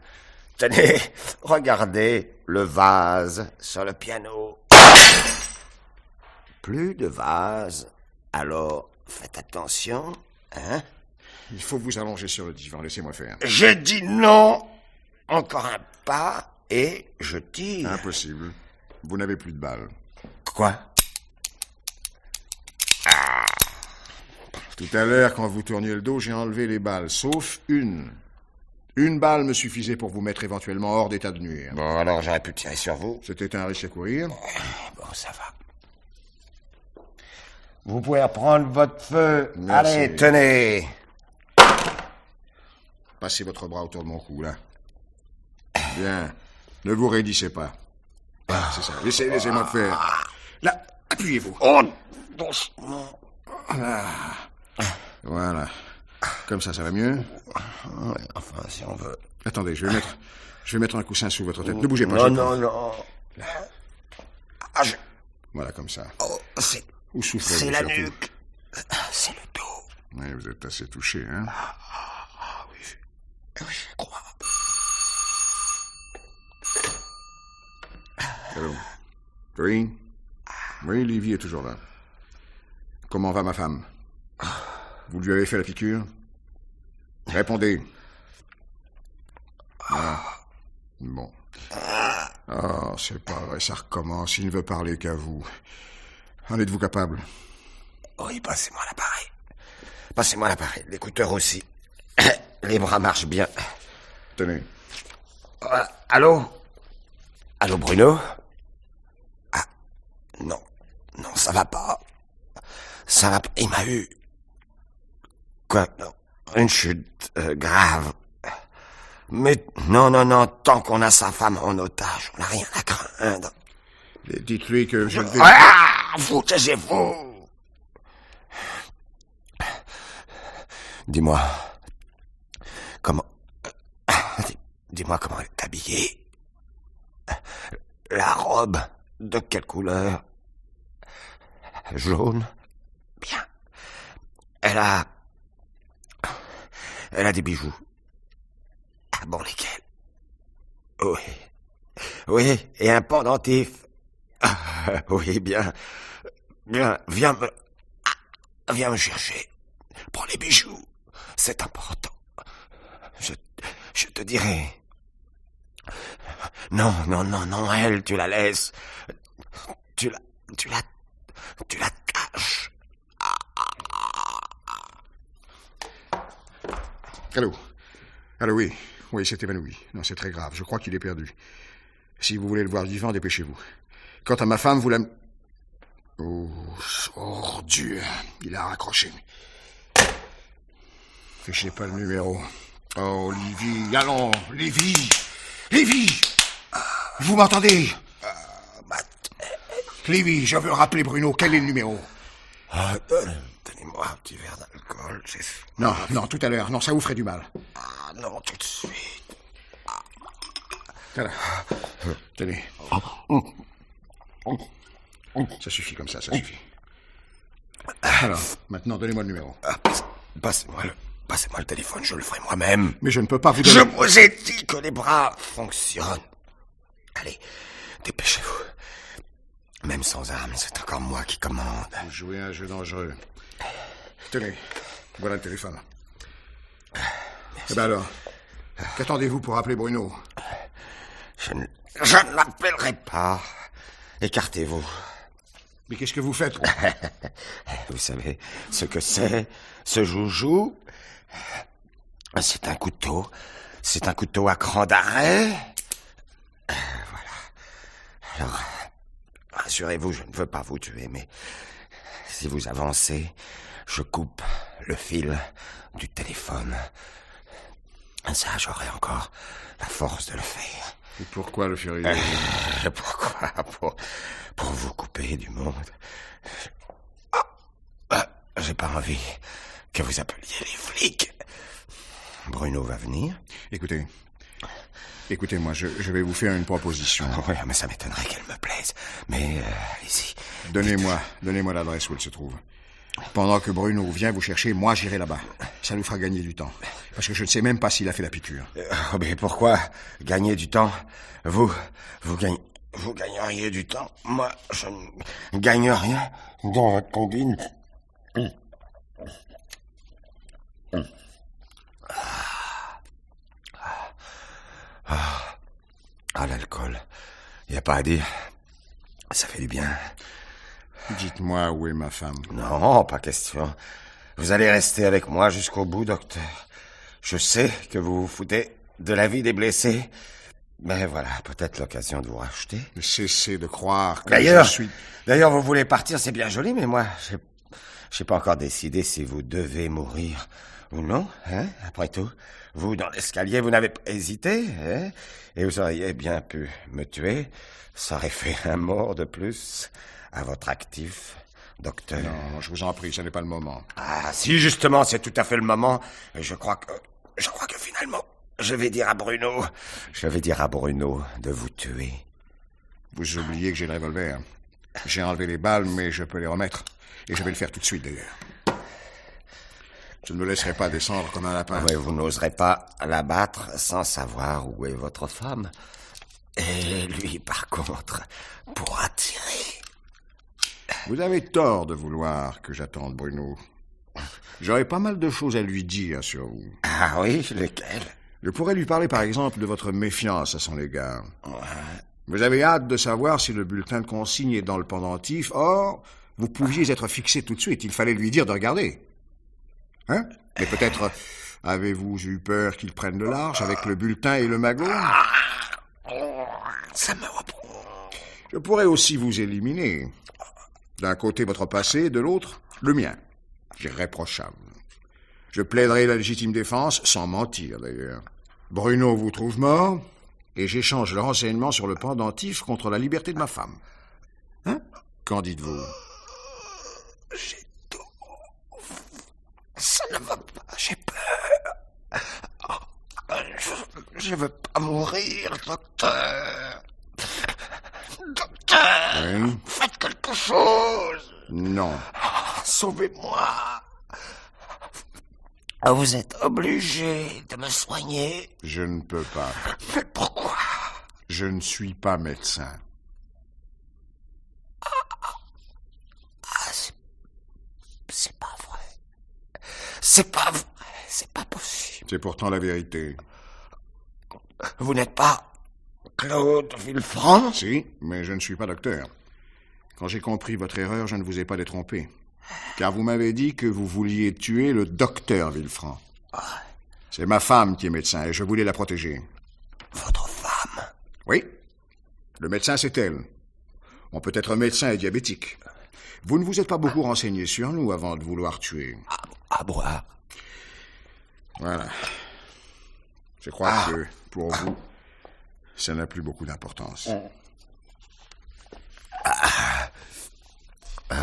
Tenez, regardez le vase sur le piano. Plus de vase. Alors, faites attention, hein? Il faut vous allonger sur le divan, laissez-moi faire. Je dis non. Encore un pas et je tire. Impossible. Vous n'avez plus de balles. Quoi? Tout à l'heure, quand vous tourniez le dos, j'ai enlevé les balles, sauf une. Une balle me suffisait pour vous mettre éventuellement hors d'état de nuire. Bon, alors j'aurais pu tirer sur vous. C'était un risque à courir. Bon, ça va. Vous pouvez reprendre votre feu. Merci. Allez, tenez. Passez votre bras autour de mon cou, là. Bien. Ne vous raidissez pas. Ah, c'est ça. Laissez-moi faire. Là, appuyez-vous. Oh, doucement. Voilà. Comme ça va mieux? Ouais, enfin, si on veut. Attendez, je vais mettre un coussin sous votre tête. Ne bougez pas. Non. Ah, Voilà, comme ça. Oh, c'est Où souffrez-vous la surtout? nuque. C'est le dos. Oui, vous êtes assez touché, hein? Oui, je crois. Allô? Oui? Oui, Livy est toujours là. Comment va ma femme? Vous lui avez fait la piqûre? Répondez. Ah. Bon. Oh, c'est pas vrai, ça recommence. Il ne veut parler qu'à vous. En êtes-vous capable? Oui, passez-moi l'appareil. Passez-moi l'appareil. L'écouteur aussi. Les bras marchent bien. Tenez. Allô? Allô, Bruno? Ah, non, ça va pas. Ça va pas. Il m'a eu. Quoi? Non. Une chute grave. Mais non, tant qu'on a sa femme en otage, on n'a rien à craindre. Dites-lui que je vais... Vous taisez-vous. Dis-moi comment elle est habillée. La robe, de quelle couleur? Jaune? Bien. Elle a des bijoux. Ah bon, lesquels? Oui, et un pendentif. Oui, bien, viens me chercher. Prends les bijoux, c'est important. Je te dirai. Non, elle, tu la laisses. Tu la caches. Allô, oui. Oui, il s'est évanoui. Non, c'est très grave. Je crois qu'il est perdu. Si vous voulez le voir vivant, dépêchez-vous. Quant à ma femme, vous la... Oh, Dieu. Il a raccroché. Fichez pas le numéro. Oh, Livy, allons, Livy. Vous m'entendez? Clivy, je veux rappeler Bruno. Quel est le numéro? Donnez-moi un petit verre d'alcool, j'ai faim. Non, tout à l'heure. Non, ça vous ferait du mal. Ah non, tout de suite. Voilà. Tenez. Ça suffit comme ça suffit. Alors, maintenant, donnez-moi le numéro. Passez-moi le téléphone, je le ferai moi-même. Mais je ne peux pas vous Je donner... vous ai dit que les bras fonctionnent. Allez, dépêchez-vous. Même sans armes, c'est encore moi qui commande. Vous jouez un jeu dangereux. Tenez, voilà le téléphone. Eh ben alors, qu'attendez-vous pour appeler Bruno? Je ne l'appellerai pas. Écartez-vous. Mais qu'est-ce que vous faites? Vous savez ce que c'est, ce joujou? C'est un couteau. C'est un couteau à cran d'arrêt. Voilà. Alors, rassurez-vous, je ne veux pas vous tuer, mais si vous avancez, je coupe le fil du téléphone. Ça, j'aurai encore la force de le faire. Et pourquoi le feriez? Pourquoi? Pour vous couper du monde. J'ai pas envie que vous appeliez les flics. Bruno va venir. Écoutez-moi, je vais vous faire une proposition. Oui, mais ça m'étonnerait qu'elle me plaise. Mais allez-y. Donnez-moi l'adresse où elle se trouve. Pendant que Bruno vient vous chercher, moi j'irai là-bas. Ça nous fera gagner du temps. Parce que je ne sais même pas s'il a fait la piqûre. Mais pourquoi gagner du temps? Vous gagneriez du temps. Moi, je ne gagne rien dans votre combine. L'alcool. Il n'y a pas à dire. Ça fait du bien. Dites-moi où est ma femme. Non, pas question. Vous allez rester avec moi jusqu'au bout, docteur. Je sais que vous vous foutez de la vie des blessés. Mais voilà, peut-être l'occasion de vous racheter. Cessez de croire que D'ailleurs, je suis... D'ailleurs, vous voulez partir, c'est bien joli, mais moi, j'ai pas encore décidé si vous devez mourir ou non, hein. Après tout, vous, dans l'escalier, vous n'avez pas hésité, hein. Et vous auriez bien pu me tuer. Ça aurait fait un mort de plus à votre actif, docteur. Non, je vous en prie, ce n'est pas le moment. Ah, si, justement, c'est tout à fait le moment. Et je crois que finalement, je vais dire à Bruno de vous tuer. Vous oubliez que j'ai le revolver. J'ai enlevé les balles, mais je peux les remettre. Et je vais le faire tout de suite, d'ailleurs. Je ne me laisserai pas descendre comme un lapin. Mais vous n'oserez pas l'abattre sans savoir où est votre femme. Et lui, par contre, pourra tirer. Vous avez tort de vouloir que j'attende Bruno. J'aurais pas mal de choses à lui dire sur vous. Ah oui, lesquelles? Je pourrais lui parler, par exemple, de votre méfiance à son égard. Vous avez hâte de savoir si le bulletin de consigne est dans le pendentif. Or, vous pouviez être fixé tout de suite. Il fallait lui dire de regarder. Hein? Mais peut-être avez-vous eu peur qu'il prenne de large avec le bulletin et le magot? Ça me reprend. Je pourrais aussi vous éliminer. D'un côté, votre passé, de l'autre, le mien. Irréprochable. Je plaiderai la légitime défense, sans mentir d'ailleurs. Bruno vous trouve mort, et j'échange le renseignement sur le pendentif contre la liberté de ma femme. Hein? Qu'en dites-vous? J'ai tout. Ça ne va pas, j'ai peur. Je veux pas mourir, docteur. Docteur, Oui? faites quelque chose. Non. Sauvez-moi. Vous êtes obligé de me soigner. Je ne peux pas. Mais pourquoi? Je ne suis pas médecin. C'est pas vrai. C'est pas vrai. C'est pas possible. C'est pourtant la vérité. Vous n'êtes pas Claude Villefranc? Si, mais je ne suis pas docteur. Quand j'ai compris votre erreur, je ne vous ai pas détrompé. Car vous m'avez dit que vous vouliez tuer le docteur Villefranc. C'est ma femme qui est médecin et je voulais la protéger. Votre femme? Oui. Le médecin, c'est elle. On peut être médecin et diabétique. Vous ne vous êtes pas beaucoup renseigné sur nous avant de vouloir tuer. À boire. Voilà. Je crois que, pour vous, ça n'a plus beaucoup d'importance.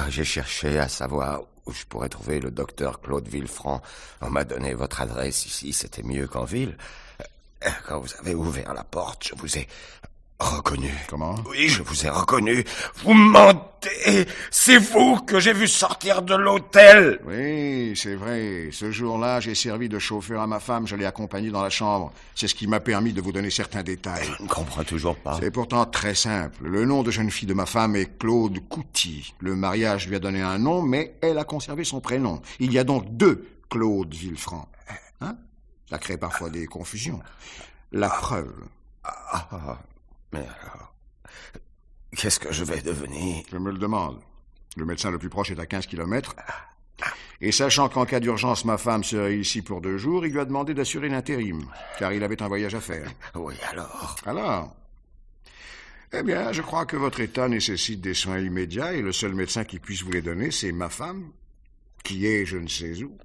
J'ai cherché à savoir où je pourrais trouver le docteur Claude Villefranc. On m'a donné votre adresse ici, c'était mieux qu'en ville. Quand vous avez ouvert la porte, je vous ai reconnu. Comment? Oui, je vous ai reconnu. Vous mentez. C'est vous que j'ai vu sortir de l'hôtel. Oui, c'est vrai. Ce jour-là, j'ai servi de chauffeur à ma femme. Je l'ai accompagnée dans la chambre. C'est ce qui m'a permis de vous donner certains détails. Je ne comprends toujours pas. C'est pourtant très simple. Le nom de jeune fille de ma femme est Claude Couty. Le mariage lui a donné un nom, mais elle a conservé son prénom. Il y a donc 2 Claude Villefranc. Hein? Ça crée parfois des confusions. La preuve. Mais alors, qu'est-ce que je vais devenir? Je me le demande. Le médecin le plus proche est à 15 kilomètres. Et sachant qu'en cas d'urgence, ma femme serait ici pour 2 jours, il lui a demandé d'assurer l'intérim, car il avait un voyage à faire. Oui, alors? Alors? Eh bien, je crois que votre état nécessite des soins immédiats, et le seul médecin qui puisse vous les donner, c'est ma femme, qui est je ne sais où.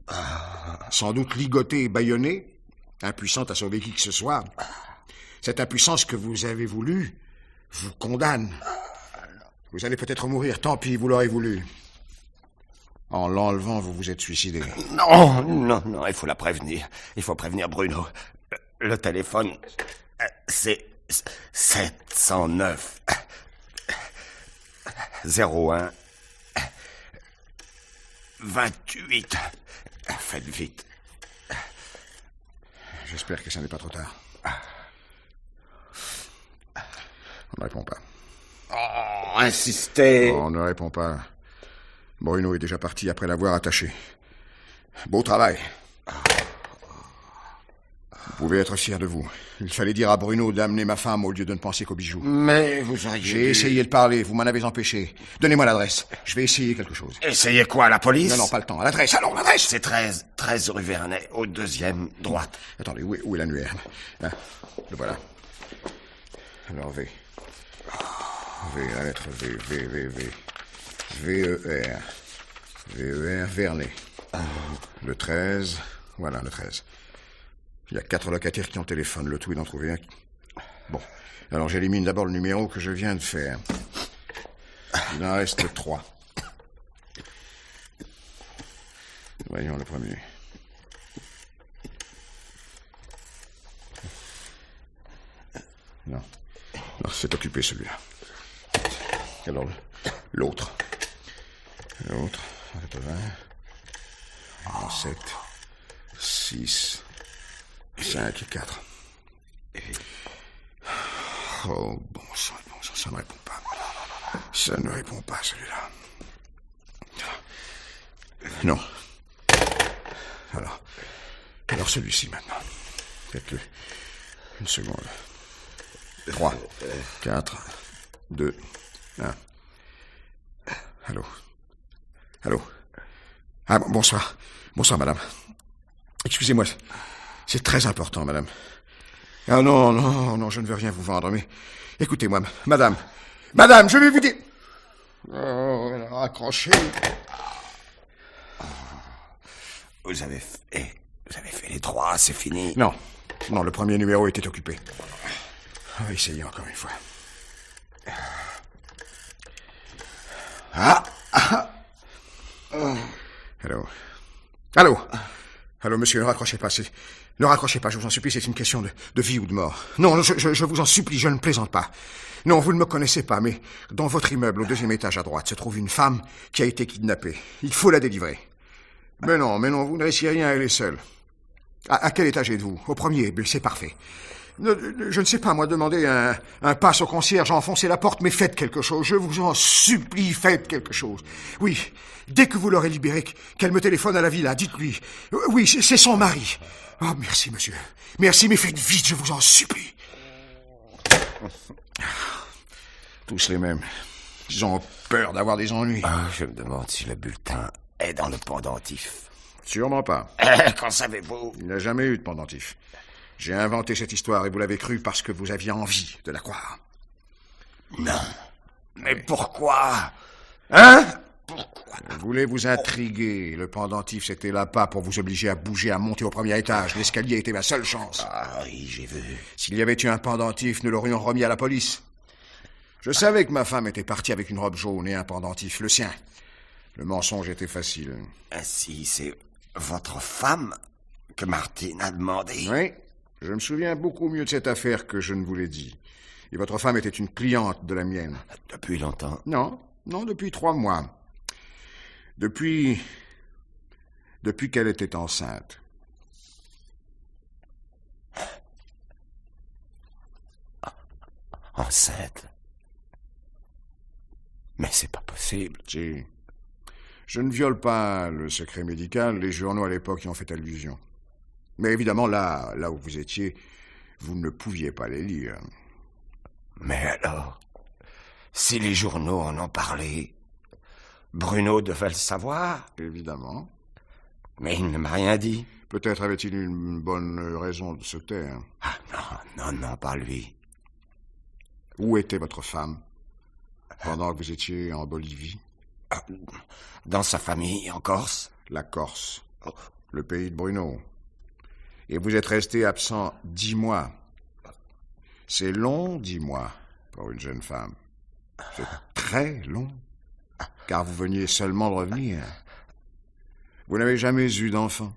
Sans doute ligotée et bâillonnée, impuissante à sauver qui que ce soit. Cette impuissance que vous avez voulu vous condamne. Vous allez peut-être mourir, tant pis, vous l'aurez voulu. En l'enlevant, vous vous êtes suicidé. Non, il faut la prévenir. Il faut prévenir Bruno. Le téléphone, c'est 709 01 28. Faites vite. J'espère que ça n'est pas trop tard. On ne répond pas. Oh, insistez. On ne répond pas. Bruno est déjà parti après l'avoir attaché. Beau travail. Vous pouvez être fier de vous. Il fallait dire à Bruno d'amener ma femme au lieu de ne penser qu'aux bijoux. Mais vous auriez J'ai essayé de parler, vous m'en avez empêché. Donnez-moi l'adresse. Je vais essayer quelque chose. Essayez quoi, la police? Non, pas le temps. L'adresse, alors, l'adresse! C'est 13 rue Vernet, au 2e, droite. Attendez, où est l'annuaire? Hein, le voilà. Alors, V, la lettre V. V-E-R. Vernet. Le 13. Voilà, le 13. Il y a 4 locataires qui ont téléphone. Le tout est d'en trouver un. Bon. Alors, j'élimine d'abord le numéro que je viens de faire. Il en reste 3. Voyons le premier. Non, c'est occupé celui-là. Alors, l'autre. 20. 7, 6, 5 et 4. Oh, bon sang, ça ne répond pas. Ça ne répond pas, celui-là. Non. Alors celui-ci, maintenant. Faites-le. Une seconde. 3, 4, 2, 1. Allô. Ah, bonsoir. Bonsoir, madame. Excusez-moi. C'est très important, madame. Ah non, je ne veux rien vous vendre, mais... Écoutez-moi, madame, je vais vous dire... Oh, elle a raccroché. Vous avez fait les 3, c'est fini. Non, le premier numéro était occupé. On va essayer encore une fois. Allô, monsieur, ne raccrochez pas. Ne raccrochez pas, je vous en supplie, c'est une question de vie ou de mort. Non, je vous en supplie, je ne plaisante pas. Non, vous ne me connaissez pas, mais dans votre immeuble, au 2e étage à droite, se trouve une femme qui a été kidnappée. Il faut la délivrer. Mais non, vous ne risquez rien, elle est seule. À quel étage êtes-vous? Au 1er, c'est parfait. Je ne sais pas, moi, demandez un passe au concierge, enfoncez la porte, mais faites quelque chose. Je vous en supplie, faites quelque chose. Oui, dès que vous l'aurez libérée, qu'elle me téléphone à la villa, dites-lui. Oui, c'est son mari. Oh, merci, monsieur. Merci, mais faites vite, je vous en supplie. Tous les mêmes. Ils ont peur d'avoir des ennuis. Je me demande si le bulletin est dans le pendentif. Sûrement pas. Qu'en savez-vous? Il n'a jamais eu de pendentif. J'ai inventé cette histoire et vous l'avez crue parce que vous aviez envie de la croire. Non. Mais pourquoi? Hein? Pourquoi? Vous voulez vous intriguer. Le pendentif, c'était là pas pour vous obliger à bouger, à monter au 1er étage. L'escalier était ma seule chance. Ah oui, j'ai vu. S'il y avait eu un pendentif, nous l'aurions remis à la police. Je savais que ma femme était partie avec une robe jaune et un pendentif, le sien. Le mensonge était facile. Ainsi, c'est votre femme que Martine a demandé. Oui, je me souviens beaucoup mieux de cette affaire que je ne vous l'ai dit. Et votre femme était une cliente de la mienne. Depuis longtemps? Non, depuis 3 mois. Depuis qu'elle était enceinte. Enceinte? Mais c'est pas possible. Si. Je ne viole pas le secret médical, les journaux à l'époque y ont fait allusion. Mais évidemment, là où vous étiez, vous ne pouviez pas les lire. Mais alors, si les journaux en ont parlé, Bruno devait le savoir. Évidemment. Mais il ne m'a rien dit. Peut-être avait-il une bonne raison de se taire. Ah non, pas lui. Où était votre femme pendant que vous étiez en Bolivie? Dans sa famille, en Corse. La Corse, le pays de Bruno. Et vous êtes resté absent 10 mois. C'est long, 10 mois, pour une jeune femme. C'est très long, car vous veniez seulement de revenir. Vous n'avez jamais eu d'enfant?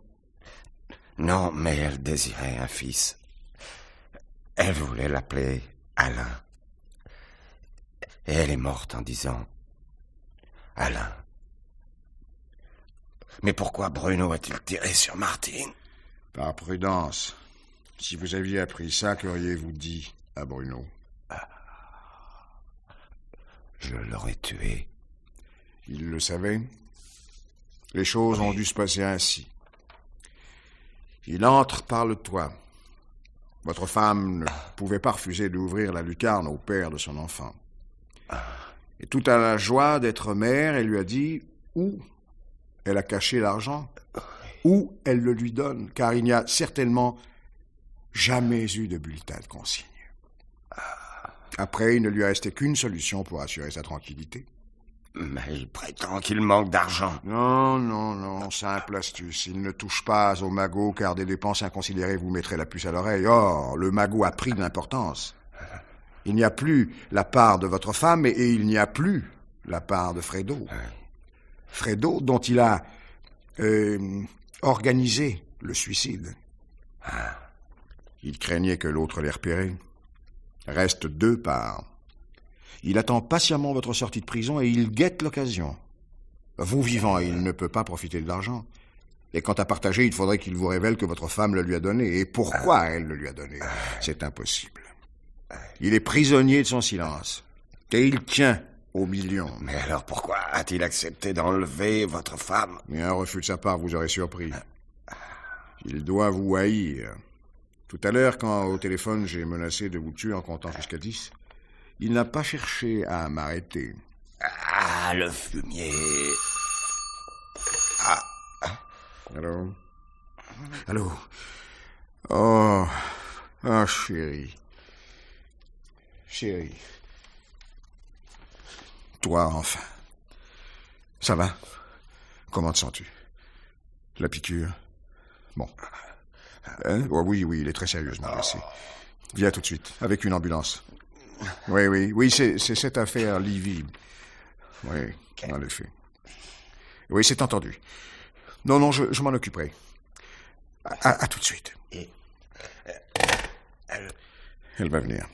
Non, mais elle désirait un fils. Elle voulait l'appeler Alain. Et elle est morte en disant Alain. Mais pourquoi Bruno a-t-il tiré sur Martine? Par prudence. Si vous aviez appris ça, qu'auriez-vous dit à Bruno? Je l'aurais tué. Il le savait. Les choses ont dû se passer ainsi. Il entre par le toit. Votre femme ne pouvait pas refuser d'ouvrir la lucarne au père de son enfant. Et tout à la joie d'être mère, elle lui a dit où elle a caché l'argent, où elle le lui donne, car il n'y a certainement jamais eu de bulletin de consigne. Après, il ne lui a resté qu'une solution pour assurer sa tranquillité. Mais il prétend qu'il manque d'argent. Non, simple astuce. Il ne touche pas au magot, car des dépenses inconsidérées vous mettraient la puce à l'oreille. Or, le magot a pris de l'importance. Il n'y a plus la part de votre femme et il n'y a plus la part de Fredo. Fredo, dont il a organisé le suicide. Il craignait que l'autre les repérât. Reste 2 parts. Il attend patiemment votre sortie de prison et il guette l'occasion. Vous vivant, il ne peut pas profiter de l'argent. Et quant à partager, il faudrait qu'il vous révèle que votre femme le lui a donné. Et pourquoi elle le lui a donné? C'est impossible. Il est prisonnier de son silence. Et il tient aux millions. Mais alors pourquoi a-t-il accepté d'enlever votre femme? Mais un refus de sa part vous aurait surpris. Il doit vous haïr. Tout à l'heure, quand au téléphone j'ai menacé de vous tuer en comptant jusqu'à 10, il n'a pas cherché à m'arrêter. Ah, le fumier. Allô? Allô? Oh, chérie. Chérie. Toi, enfin. Ça va? Comment te sens-tu? La piqûre? Bon. Oh, oui, il est très sérieusement blessé. Viens tout de suite, avec une ambulance. Oui, c'est cette affaire Livy. Oui, en effet. Oui, c'est entendu. Non, je m'en occuperai. À tout de suite. Elle va venir.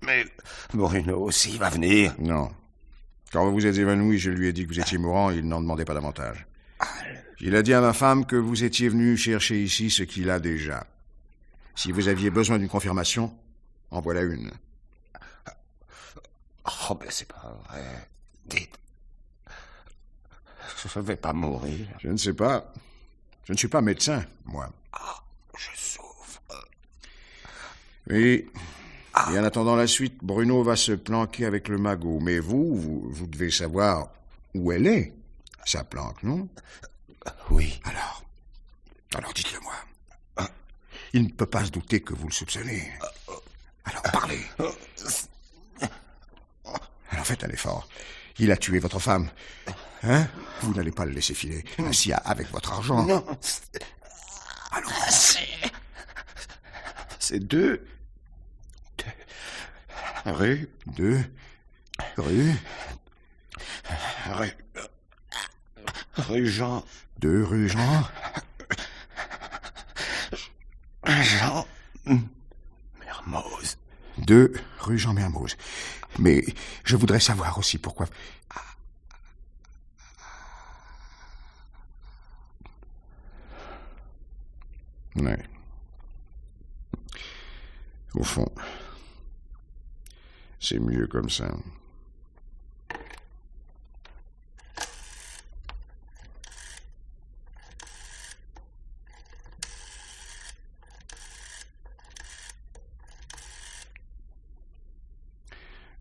Mais Bruno aussi va venir. Non. Quand vous vous êtes évanoui, je lui ai dit que vous étiez mourant, il n'en demandait pas davantage. Il a dit à ma femme que vous étiez venu chercher ici ce qu'il a déjà. Si vous aviez besoin d'une confirmation, en voilà une. Oh, ben c'est pas vrai. Dites. Je ne vais pas mourir. Je ne sais pas. Je ne suis pas médecin, moi. Je souffre. Oui. Et en attendant la suite, Bruno va se planquer avec le magot. Mais vous devez savoir où elle est, sa planque, non? Oui. Alors dites-le-moi. Il ne peut pas se douter que vous le soupçonnez. Alors parlez. Alors faites un effort. Il a tué votre femme. Hein? Vous n'allez pas le laisser filer. Ainsi, avec votre argent. Non. Alors. C'est 2 rue. 2 rue. Rue Jean... 2 rue Jean... Jean... Mermoz. 2 rue Jean Mermoz. Mais je voudrais savoir aussi pourquoi... Ouais. Au fond, c'est mieux comme ça.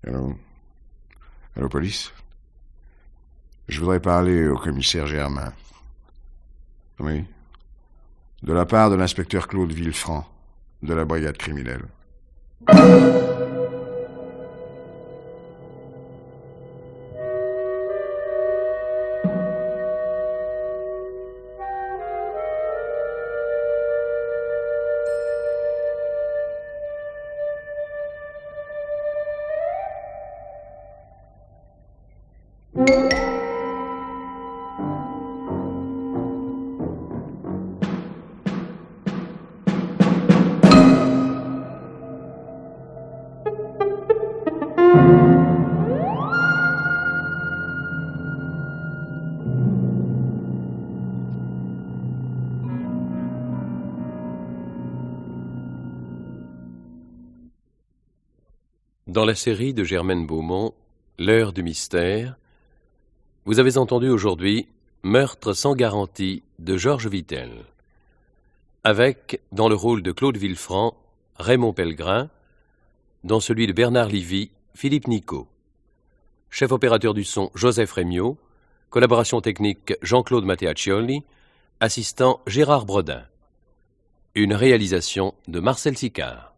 Allô? Allô, police? Je voudrais parler au commissaire Germain. Oui. De la part de l'inspecteur Claude Villefranc, de la brigade criminelle. Dans la série de Germaine Beaumont, L'heure du mystère, vous avez entendu aujourd'hui Meurtre sans garantie de Georges Vittel, avec, dans le rôle de Claude Villefranc, Raymond Pellegrin, dans celui de Bernard Livy, Philippe Nicot, chef opérateur du son Joseph Rémiot, collaboration technique Jean-Claude Matteaccioli, assistant Gérard Brodin. Une réalisation de Marcel Sicard.